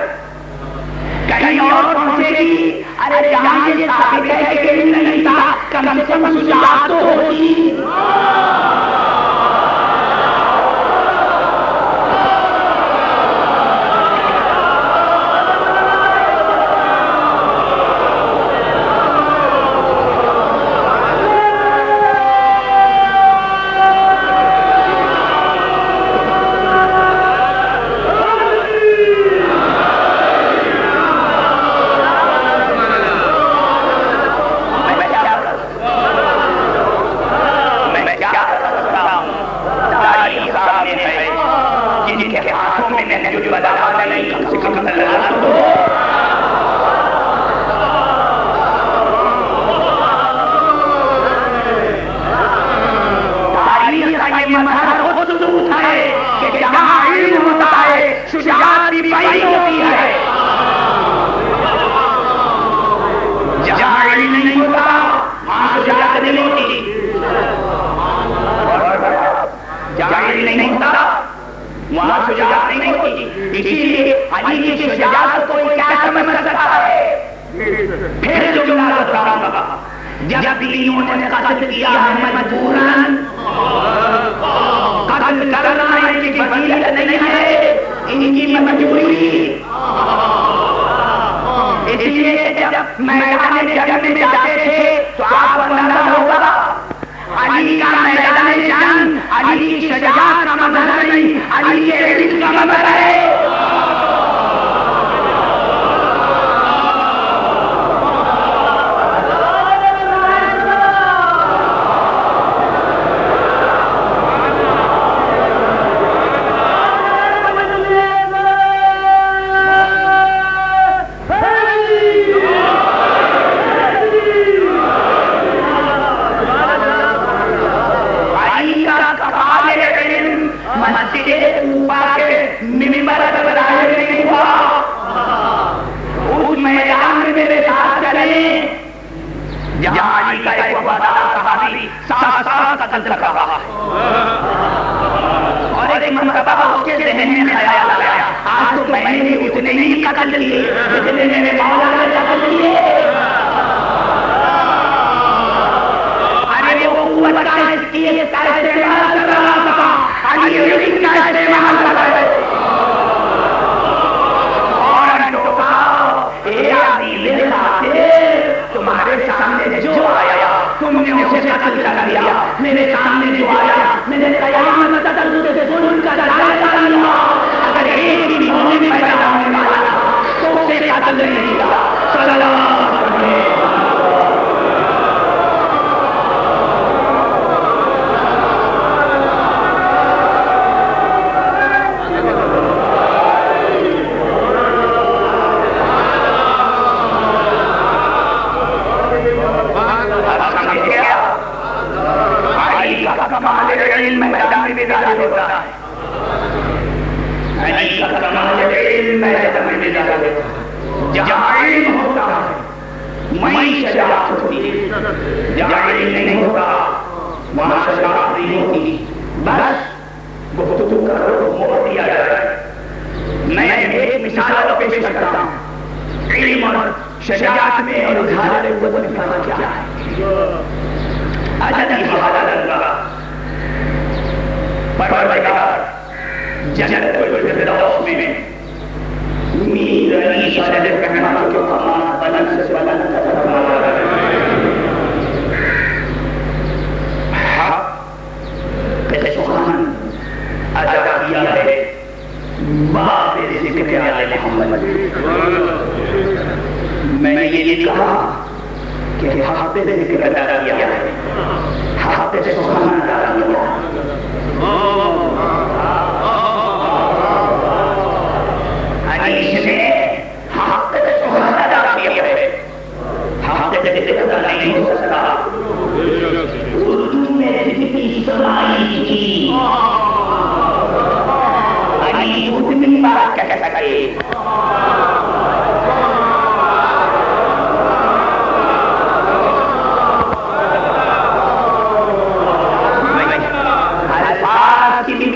Speaker 1: کہیں اور پہنچے گی. ارے جہاں یہ ثابت ہے کہ علم نہیں تھا کم سے کم شجاعت تو ہوتی. جب انہوں نے قتل کیا ہے مجبوراً، قتل کرنا ان کی فضیلت نہیں ہے، ان کی مجبوری. اس لیے جب میدان جنگ میں جاتے تھے تو آپ کو اندازہ ہوگا علی کا میدان جنگ علی کی شجاعت کا مظہر نہیں، علی کے علم کا مظہر ہے. اور ایک مرتبہ اس کے ذہن میں خیال آیا آج تو میں نے اتنے ہی قتل لیے جتنے میرے مولا نے قتل لیے. ارے وہ قوت کا استعمال کر رہا تھا، علی علم کا استعمال کر رہا ہے. اور اے علی تمہارے سامنے جو آیا تم نے اسے قتل کر دیا، میرے سامنے جو آیا میں نے قیامت تک اسے ظلم کا ڈال دیا. اگر ایک بھی مومن پیدا ہونے والا تو اسے قتل نہیں کیا. صلی اللہ علیہ وسلم. کمال علم میدان میں ظاہر ہوتا ہے، علی کا کمال علم میدان میں ظاہر ہوتا ہے. جہاں علم ہوتا ہے وہیں شجاعت ہوتی ہے، جہاں علم نہیں ہوتا وہاں شجاعت نہیں ہوتی. بس گفتگو کرو موت دیا جاتا ہے. میں ایک مثال پیش کرتا ہوں، علم اور شجاعت میں اور اظہار قوت میں فرق کیا ہے. عدد حالت لگا پروردگار جنت الفردوس میں امید علی شاہد رحمہ کے مقامات بلند سے بلند حق کے سخن ادا کیا ہے باب ذکر آل محمد. میں نے یہ کہا کہ حق ذکر ادا کیا ہے، حق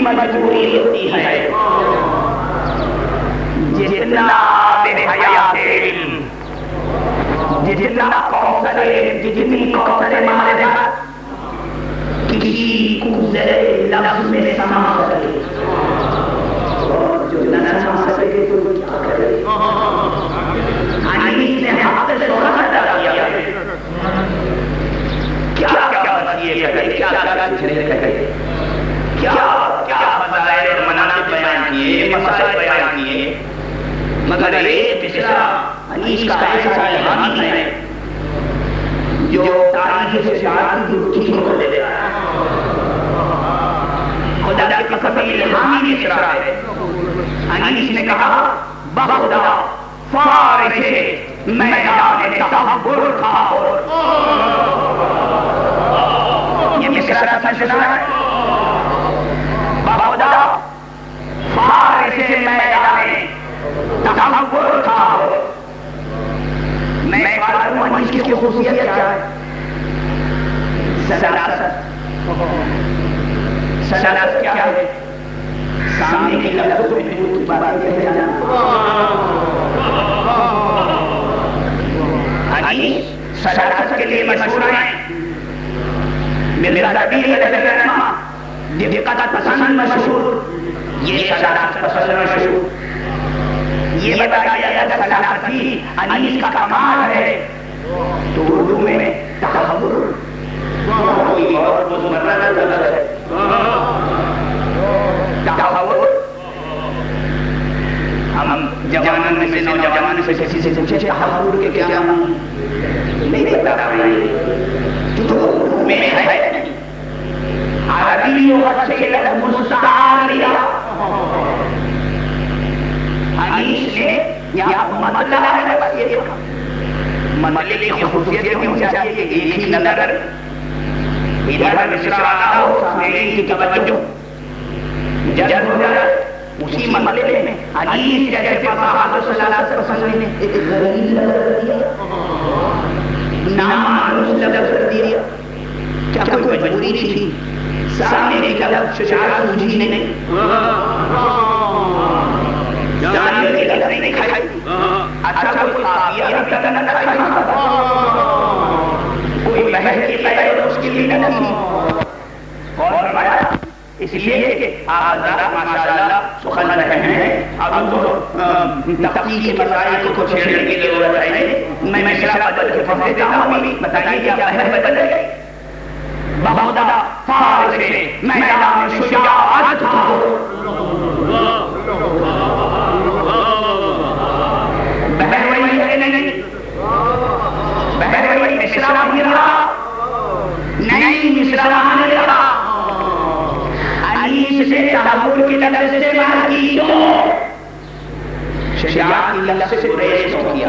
Speaker 1: مجبوری ہوتی ہے. جتنا بے حیا علم، جتنا کوثر جتنی کوثر معرفت کسی کو ذرے لفظ میں سما سکے، اور جو نہ سما سکے تو کیا کرے. حدیث نے حق سے سوال کیا کیا کیا وصیت کرے، کیا کیا چھڑے کرے، کیا کیا فضائل مناقب بیان کیے، مسائل بیان کیے، مگر ایک مصرع حدیث کا ایسا الہامی ہے جو تاریخ سے شاعری کی کھو دے رہا ہے. خدا کی قسم الہامی مصرع ہے. حدیث نے کہا بخدا فارس میدان تحول خاور. یہ مصرع سمجھنا ہے. بخدا فارس میدان تحول خاور. میں معلوم ہوں اس کی خصوصیت کیا ہے. سلاست. سلاست کیا ہے؟ سامنے کی لفظوں میں بہت باتیں کہہ جانا. حدیث سلاست کے لیے مشہور ہیں. مرزا کبیر علیہ الرحمہ دقت پسند مشہور، یہ سلاست پسند مشہور. یہ بتایا جاتا سلاستی حدیث کا کمال ہے تو اردو میں تحول کوئی اور روزمرہ کا لفظ ہے. تحول ہم جوانوں میں سے نوجوانوں سے کسی سے پوچھے تحول کے کیا معنی نہیں بتا رہے جو اردو میں ہے نہیں. عربی لغت سے لفظ مستعار لیا. حدیث نے یہاں مطلب ہے بس یہ دیکھا. مطلب کی خصوصیت کیوں ہونی چاہیے؟ ایک ہی نظر ادھر مصرع آ ہو میری کی توجہ جذب ہو جائے اسی مطلب میں. حدیث جیسے فصاحت سلاست پسند نے ایک غریب لفظ دیا، نامعلوم لفظ دیا. کیا کوئی مجبوری تھی؟ سامنے کی لفظ شجاعت سوجھی نہیں، جانب کی لفظ نہیں کھائی. اچھا کوئی قافیہ بھی قدر نہ کھائی، کوئی بحث کی قید اس کے لیے نہیں. اور فرمایا اس لیے کہ آپ حضرات ماشاءاللہ سخن رہے ہیں. اب تو تفصیل کے مسائل کو چھیڑنے کی ضرورت ہے. میں مصرع بدل کے پڑھ دیتا ہوں. بتائیے کیا بحث بدل گئی. بخدا فارس میدان شجاعت ہو. بہروئی ہے نہیں، بہروئی مصرع بھی رہا نہیں، مصرع آنے رہا. حدیث سے تحول کی لفظ سے باہر کی کیوں؟ شجاعت کی لفظ سے پریش کیا.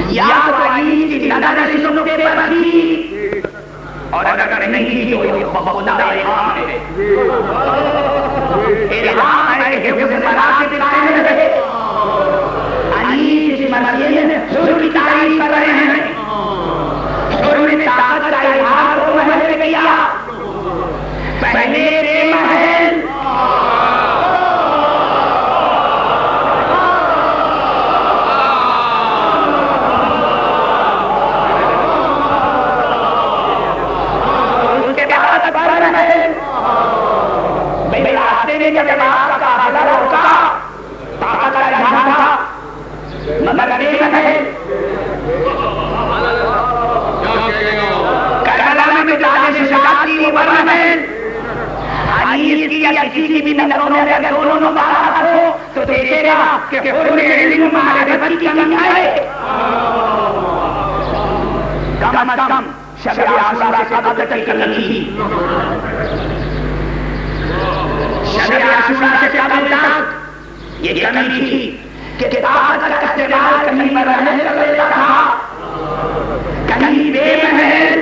Speaker 1: یا تو حدیث کی نظر سے نقطے پر تھی، اور اگر نہیں تھی تو یہ بخدا الہام ہے. الہام ہے کہ حفظ مراتب قائم رہے. حدیث اس مسئلے میں حضور کی تعریف کر رہے ہیں. حضور نے طاقت کا اظہار کو محل میں کیا. پہلے کے محل اس کے بعد بڑھ محل. بھئی راستے میں جب آپ کا قافلہ روکا طاقت کا اظہار تھا، مگر بے محل کربلا میں جانے سے شجاعتی وہ بڑھ محل. حدیث کی یا کسی کی بھی نظروں میں اگر دونوں بات ہو تو دیکھے گا کہ حسن علم معرفت کی کمی ہے. کم از کم شب عاشورہ سے قبل کی کمی تھی. شب عاشورہ سے قبل تک یہ کمی تھی کہ طاقت کا استعمال کہیں پر رہنے لگتا تھا، کہیں بے محل.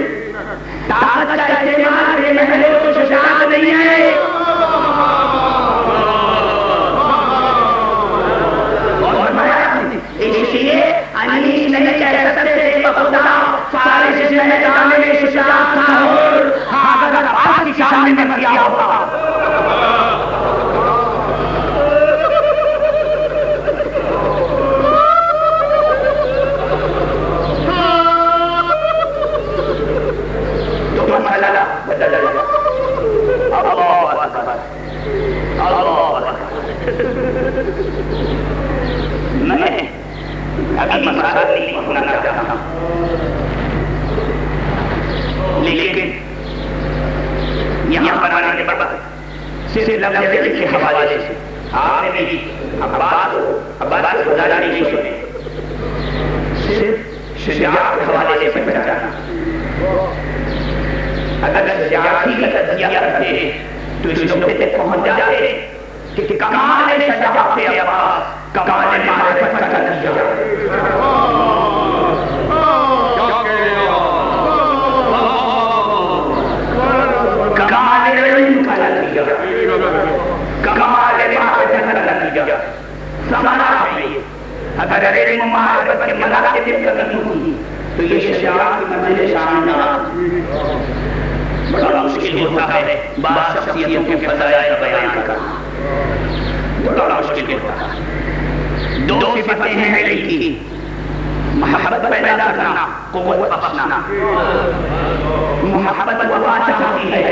Speaker 1: طاقت کا استعمال بے محل تو شجاعت نہیں ہے. اس لیے حدیث نہیں کہہ سکتے بخدا فارس میدان میں شجاعت تھا اور اگر پاکستان میں کیا ہوگا اللہ اکبر اللہ اکبر. میں ابھی مسئلہ نہیں سنانا چاہتا لیکن یہاں پر آنے کے بعد صرف لفظ کے حوالے سے آپ نے بھی عباس خدا نہیں سنے صرف شجاعت کے حوالے سے پہچانا. اگر شجاعتی کا تجزیہ کرتے تو اس نقطے تک پہنچ جاتے کہ کمال شجاعت عباس کمال معرفت کا نتیجہ. کمال علم کا نتیجہ کمال معرفت کا نتیجہ. سمجھا ہے اگر علم معرفت کے مراتب کا نہیں ہوتی تو یہ شجاعت کی منزل سامنے نہ آتی. بڑا مشکل ہوتا ہے بعض شخصیتوں کے فضائل بیان کرنا. بڑا مشکل ہوتا ہے. دو صفتیں ہیں علم کی: محبت پیدا کرنا، قوت بخشنا. محبت وفا چاہتی ہے،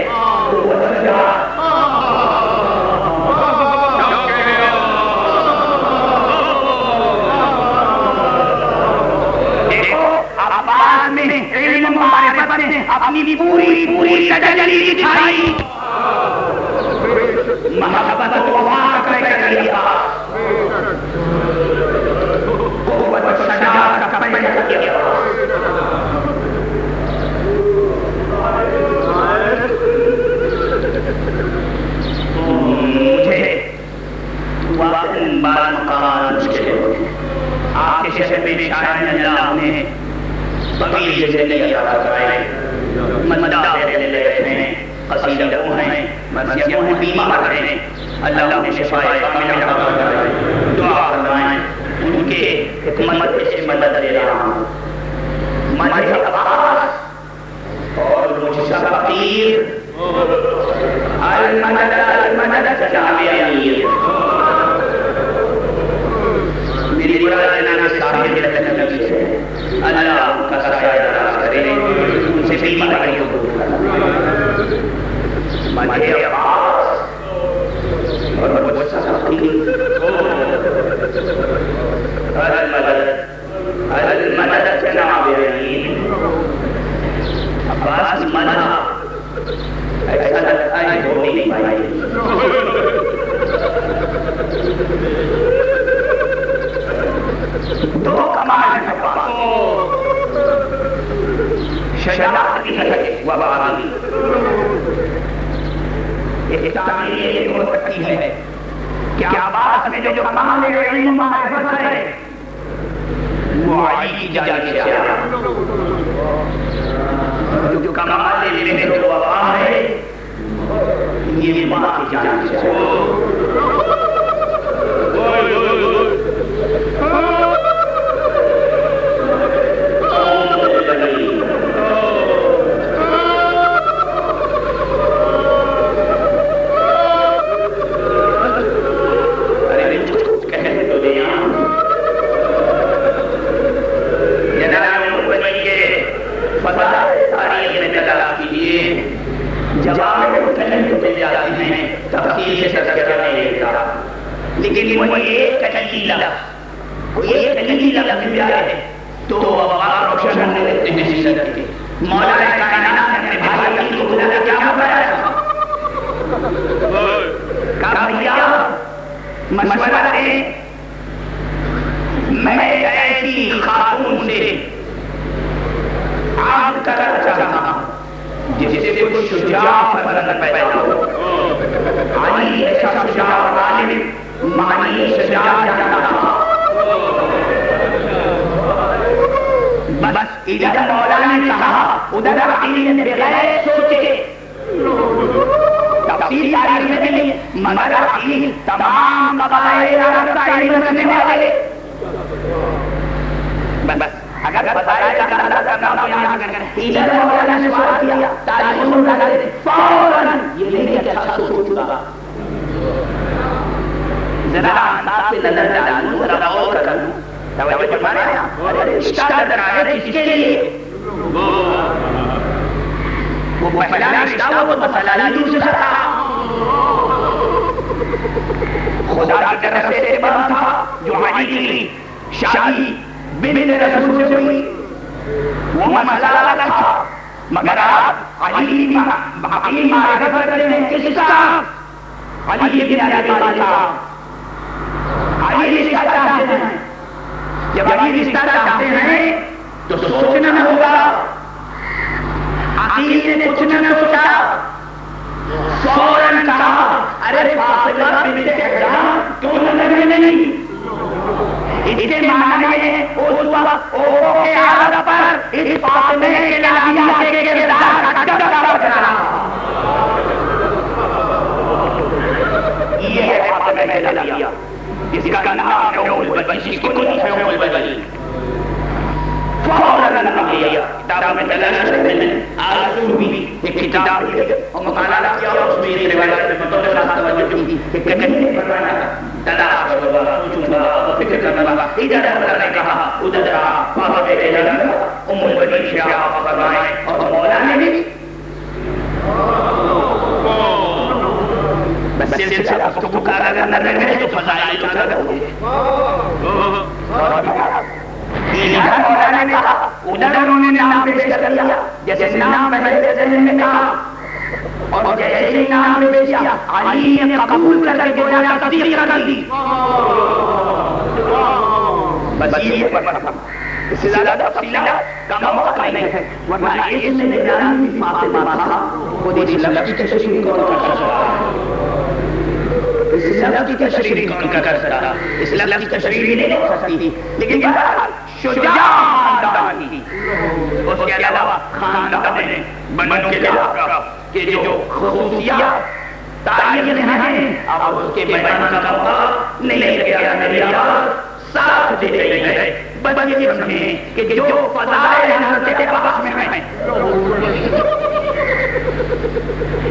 Speaker 1: قوت شجاعت. علم معرفت نے اپنی پوری تجلی دکھائی. محبت وفا کر لیا، قوت شجاعت کا پیدا کیا. مجھے واقعی بعض مقامات مشکل ہوتے ہیں. آپ کے شہر میں شاید اللہ نے طویل جیسے نہیں آتا کرائے، مددہ دے لیتے ہیں، قصیدہ ہیں، مرضیہ ہیں، بیمار ہیں. اللہ انہیں شفاء کاملہ عطا کرائے. دعا فرمائیں ان کے حکمت سے مدد لے رہا ہوں. مجھے عباس اور مجھ سے فقیر المدد جامع امیر. میری برائے نام صاحب نبی سے اللہ ان کا سایہ دراز کرے، ان سے بیماریوں کو دور کرے. مجھے عباس اور مجھ سے فقیر المدد جناب امیر. عباس مدد ایسا لگتا ہے ہو نہیں پائی. دو کمال ہے شجاعت بھی ہے وفا بھی. ایک تعمیر ہو سکتی ہے کہ عباس میں جو کمال علم معرفت ہے وہ علی کی جانب سے آیا. جو کمال علم و وفا ہے یہ ماں کی جانب سے آیا. لیکن وہ ایک تجلیل لفظ ملا ہے تو وقار روشن ہونے لگتے ہیں زندگی کے. مولا کائنات نے اپنے بھائی کی خدا کیا بتایا؟ کہا بھیا مشورہ دیں، میں ایسی خاتون سے عقد کرنا چاہتا ہوں جس سے کوئی شجاع فرزند پیدا ہو. علی ایسا شجاع عالم معنی شجاع جانتا تھا. بس ادھر مولا نے کہا ادھر علی نے بغیر سوچے تفصیل تاریخ میں ملی. مگر علی تمام قبائل عرب کا علم رکھنے والے. بس اگر بتایا کرنا کرنا یہاں کرنا ادھر مولا نے سوال کیا تعلیم لگا دے فوراً یہ نہیں کہ اچھا سوچ گا ذرا انصاف سے نظر ڈالوں ذرا غور کروں. توجہ فرمایا اسٹارٹ آیا کس کے لیے؟ وہ وہ پہلا رشتہ وہ مسئلہ دوسرے سے تھا، خدا کی طرف سے اعتبار تھا جو علی کی شادی بن رسول سے ہوئی، وہ مسئلہ الگ تھا، مگر آپ علی حقیقی معرفت کرتے ہیں کس کا؟ علی بن ابی طالب کا۔ علی رشتہ چاہتے ہیں، جب علی رشتہ چاہتے ہیں تو سوچنا نہ ہوگا، عقیل نے کچھ نہ سوچا، فوراً کہا ارے فاطمہ بنت حجاج کیوں نہ لگے نہیں؟ اسے معنی ہے اس وقت اوپو کے عالم پر اس فاطمہ کے لانیہ کے کردار کا دبدبہ کرا، یہ ہے فاطمہ کے لانیہ، جس کا نام ہے ام البنین، جس کی کنیت ہے ام البنین۔ فوراً نام لیا، کتابوں میں تلاش کرنے آرزو بھی ایک کتاب ہے اور مطالعہ کیا، اس میں یہ روایت میں بطور خاص توجہ کی کہ کہیں فرمانا تلاش ہوگا، سوچوں گا، فکر کرنا ہوگا، ادھر اللہ نے کہا ادھر رہا، وہاں پہ چلا گیا، ام البنین سے آپ فرمائیں، اور مولانا نے بھی بس سلسلہ گفتگو کا اگر نظر ہے تو فضائل کا نظر ادھر مولانا نے کہا، ادھر انہوں نے نام پیش کر لیا، جیسے نام پہلے ذہن میں کہا اور جیسے ہی نام پیش کیا علی نے قبول کر کے گویا تصدیق کر دی۔ بس یہ اس سے زیادہ تفصیلات کا موقع نہیں ہے، ورنہ اس میں نگرانی فاطمہ تھا، خود اس لفظ کی تشریح کون کر سکتا؟ اس لفظ کی تشریح کون کر سکتا؟ اس لفظ کی تشریح نہیں ہو سکتی، لیکن بہرحال شجاع خاندان تھی، اس کے علاوہ خاندان بنو کلاب کے جو خصوصیات تعین ہیں اب اس کے بیان کا موقع نہیں لگا، میری آواز ساتھ دے رہی ہے، بس یہ سمجھیں کہ جو فضائل حضرت عباس میں ہیں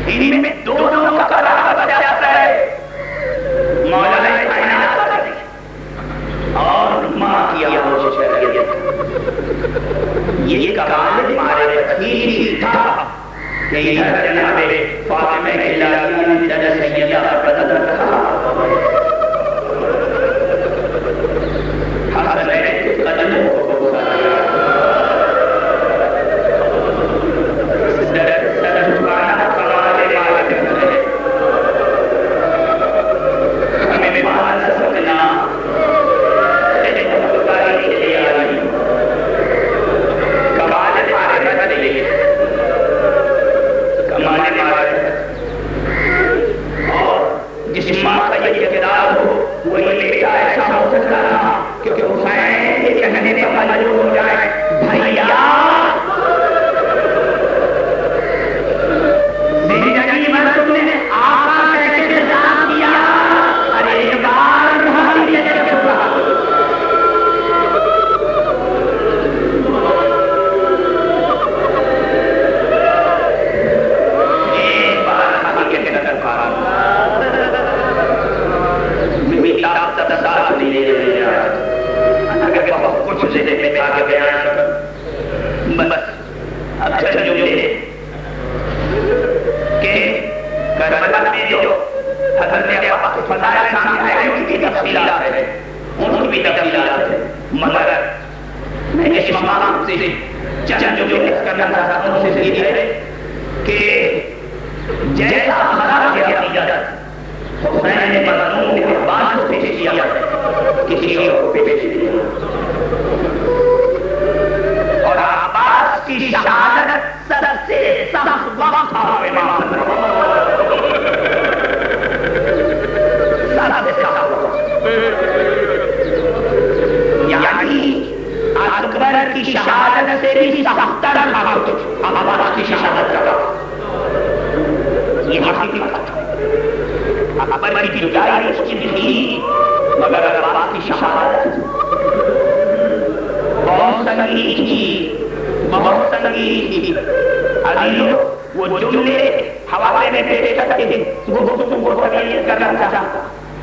Speaker 1: ان میں دونوں کا رابطہ جاتا ہے، مولا کائنات اور ماں کی آغوش شریعت، یہ کمال معرفت ہی تھا کہ ادھر جناب فاطمہ کے لانیہ نے ادھر سیدہ بدل رکھا، حسن کے قدموں کو گزارا، سر جھکانا کمال معرفت ہے، ہمیں مان سکنا جس ماں کا یہ کردار ہو وہ یہ بیٹا ایسا ہو سکتا رہا کیونکہ حسین یہ کہنے پر مجبور ہو جائے بھیا زندگی میں تم نے آقا کہہ کے ساتھ کیا، ارے ایک بار روحانیت کے اوپر ایک بار حقیقت کا درکار ساتھ نہیں لے رہے ہیں، اگر بہت کچھ ذہن میں آگے بیان کر بس اب چل جو کہ کربلا میں جو حضرت عباس فضائل سامنے آئے ان کی تفصیلات ہے، ان کی بھی تفصیلات ہے، مگر میں اس مقام سے چند جو کرنا چاہتا ہوں ان سے یہ ہے کہ جیسا ہمارا عقیدت حسین نے مظلوم کے عباس کو پیش کیا کسی اور کو پیش کیا، اور عباس کی شہادت سب سے سخت وقت تھا امام سب سے سخت وقت، یعنی اکبر کی شہادت سے بھی سخت تر عباس کی شہادت کا، یہ حقیقت ہے۔ اکبر کی جدائی اس کی تھی مگر عباس کی شہادت بہت سنگین تھی، بہت سنگین تھی۔ عزیزو وہ جملے حوالے میں پیش کرتے تھے، گفتگو کو تقریر کرنا چاہتا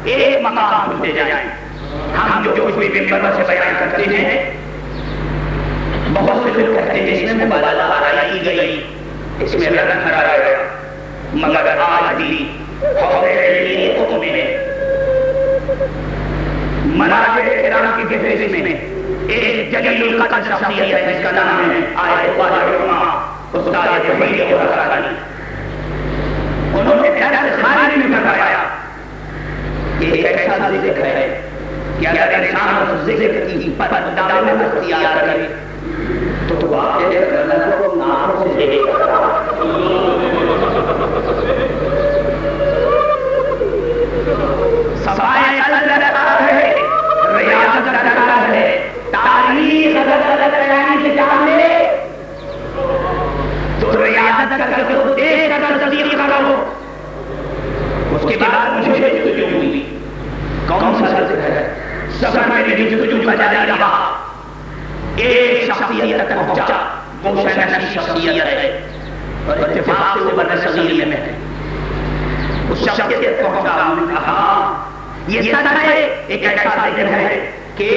Speaker 1: ایک مقام پہ جائیں، ہم جو کوئی ممبر سے بیان کرتے ہیں بہت سے لوگ کہتے ہیں اس میں مبالغہ آرائی گئی، اس میں رنگ بھرا گیا، مگر آج بھی قوم میں مناظر کرام کی فہرست میں ایک جلیل القدر شخصیت ہے جس کا نام ہے آیت اللہ علماء استاد وحید خراسانی۔ انہوں نے درس خارج میں فرمایا کہ ایک ایسا ذکر ہے کہ اگر انسان اس ذکر کی دامن اختیار کرے تو واقعی اللہ کو نام سے دے صفائی قلب رکھا ہے، ریاضت رکھا ہے، تاریخ غلط بیان سے جانے تو ریاضت کر کے خود دیکھ کر تصدیق کرو۔ اس کے بعد مجھے جستجو ہوئی کون سا ذکر ہے؟ سفر میں جستجو کا جاری رہا، ایک شخصیت تک پہنچا، وہ شہنشی شخصیت ہے اور اتفاق سے بر صغیر میں ہے۔ اس شخصیت پہنچا، انہوں نے کہا یہ سچ ہے، ایک ایسا ذکر ہے کہ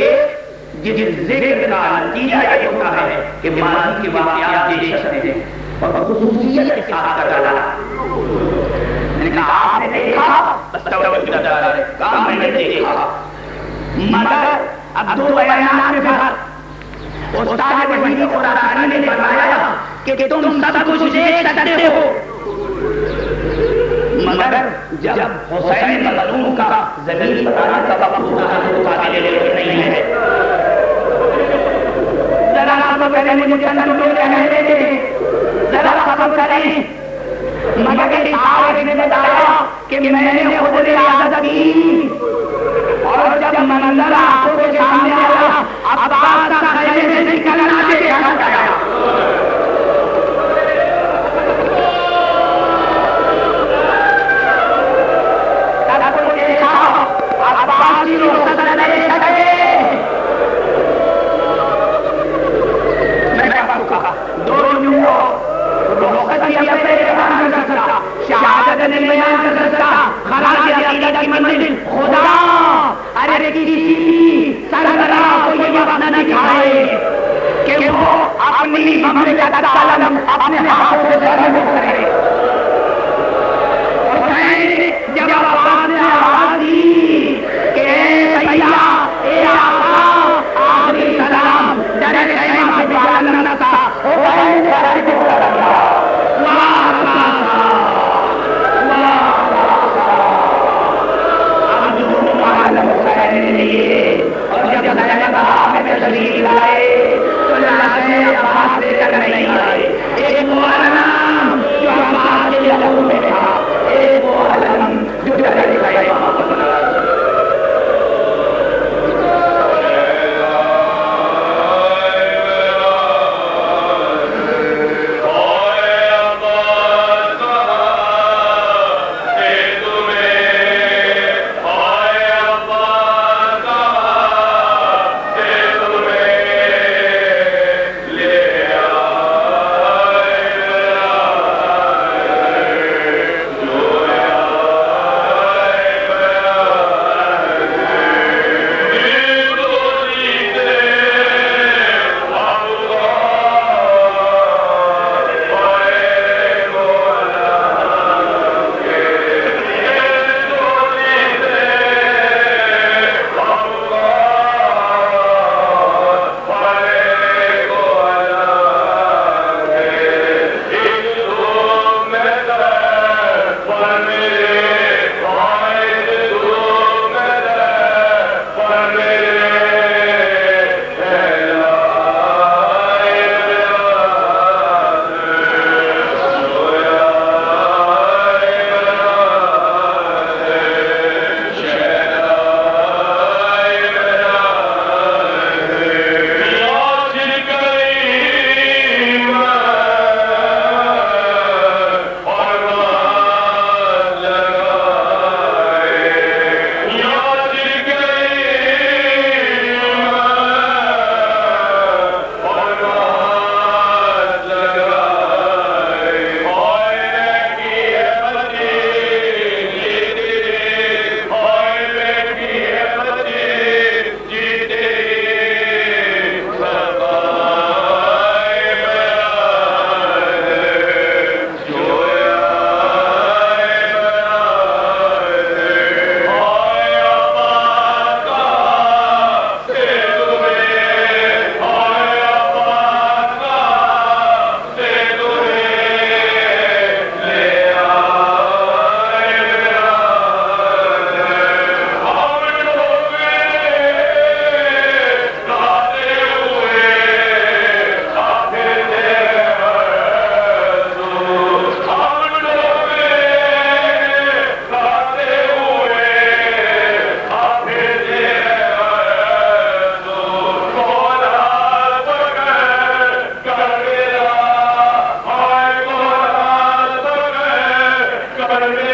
Speaker 1: جس ذکر کا نتیجہ یہ ہوتا ہے کہ ماضی کے واقعات دیکھ سکتے ہیں اور خصوصیت کے ساتھ کر ڈالا۔ میں نے کہا آپ نے دیکھا؟ بس توجہ دار ہے، کہا میں نے دیکھا، مگر اب دو بیانات میں فرق۔ استاد وحید خراسانی نے فرمایا کہ تم سب کچھ دیکھ سکتے ہو، مگر جب حسین مظلوم کا زمین پر آنے کا وقت ہوتا ہے تو قابل نہیں ہے۔ ذرا آپ پہلے مجھے تنبیہ کہنے دیں، ذرا صبر کریں۔ مگر اس آیت نے بتایا کہ میں نے خود ریاضت کی اور جب منظر آنکھوں کے سامنے آیا عباس کا خیمے سے نکلنا دیکھا گیا۔ شہادت نہیں بیان کر سکتا، خراج عقیدت کی منزل خدا ارے کسی سربراہ کو یہ وقت نہ دکھائے کہ وہ اپنی مملکت کا علم اپنے ہاتھوں سے سرنگو کرے۔ حسین جب عباس نے آواز دی کہ اے سیاح، اے آقا، آخری سلام در خیمہ سے جاننا تھا، حسین سرنگو کر دیا۔ اور جب صحابہ میں تشریف لائے تو اللہ سے عباس لے کر نہیں آئے، ایک مولانا جو
Speaker 2: بدل میں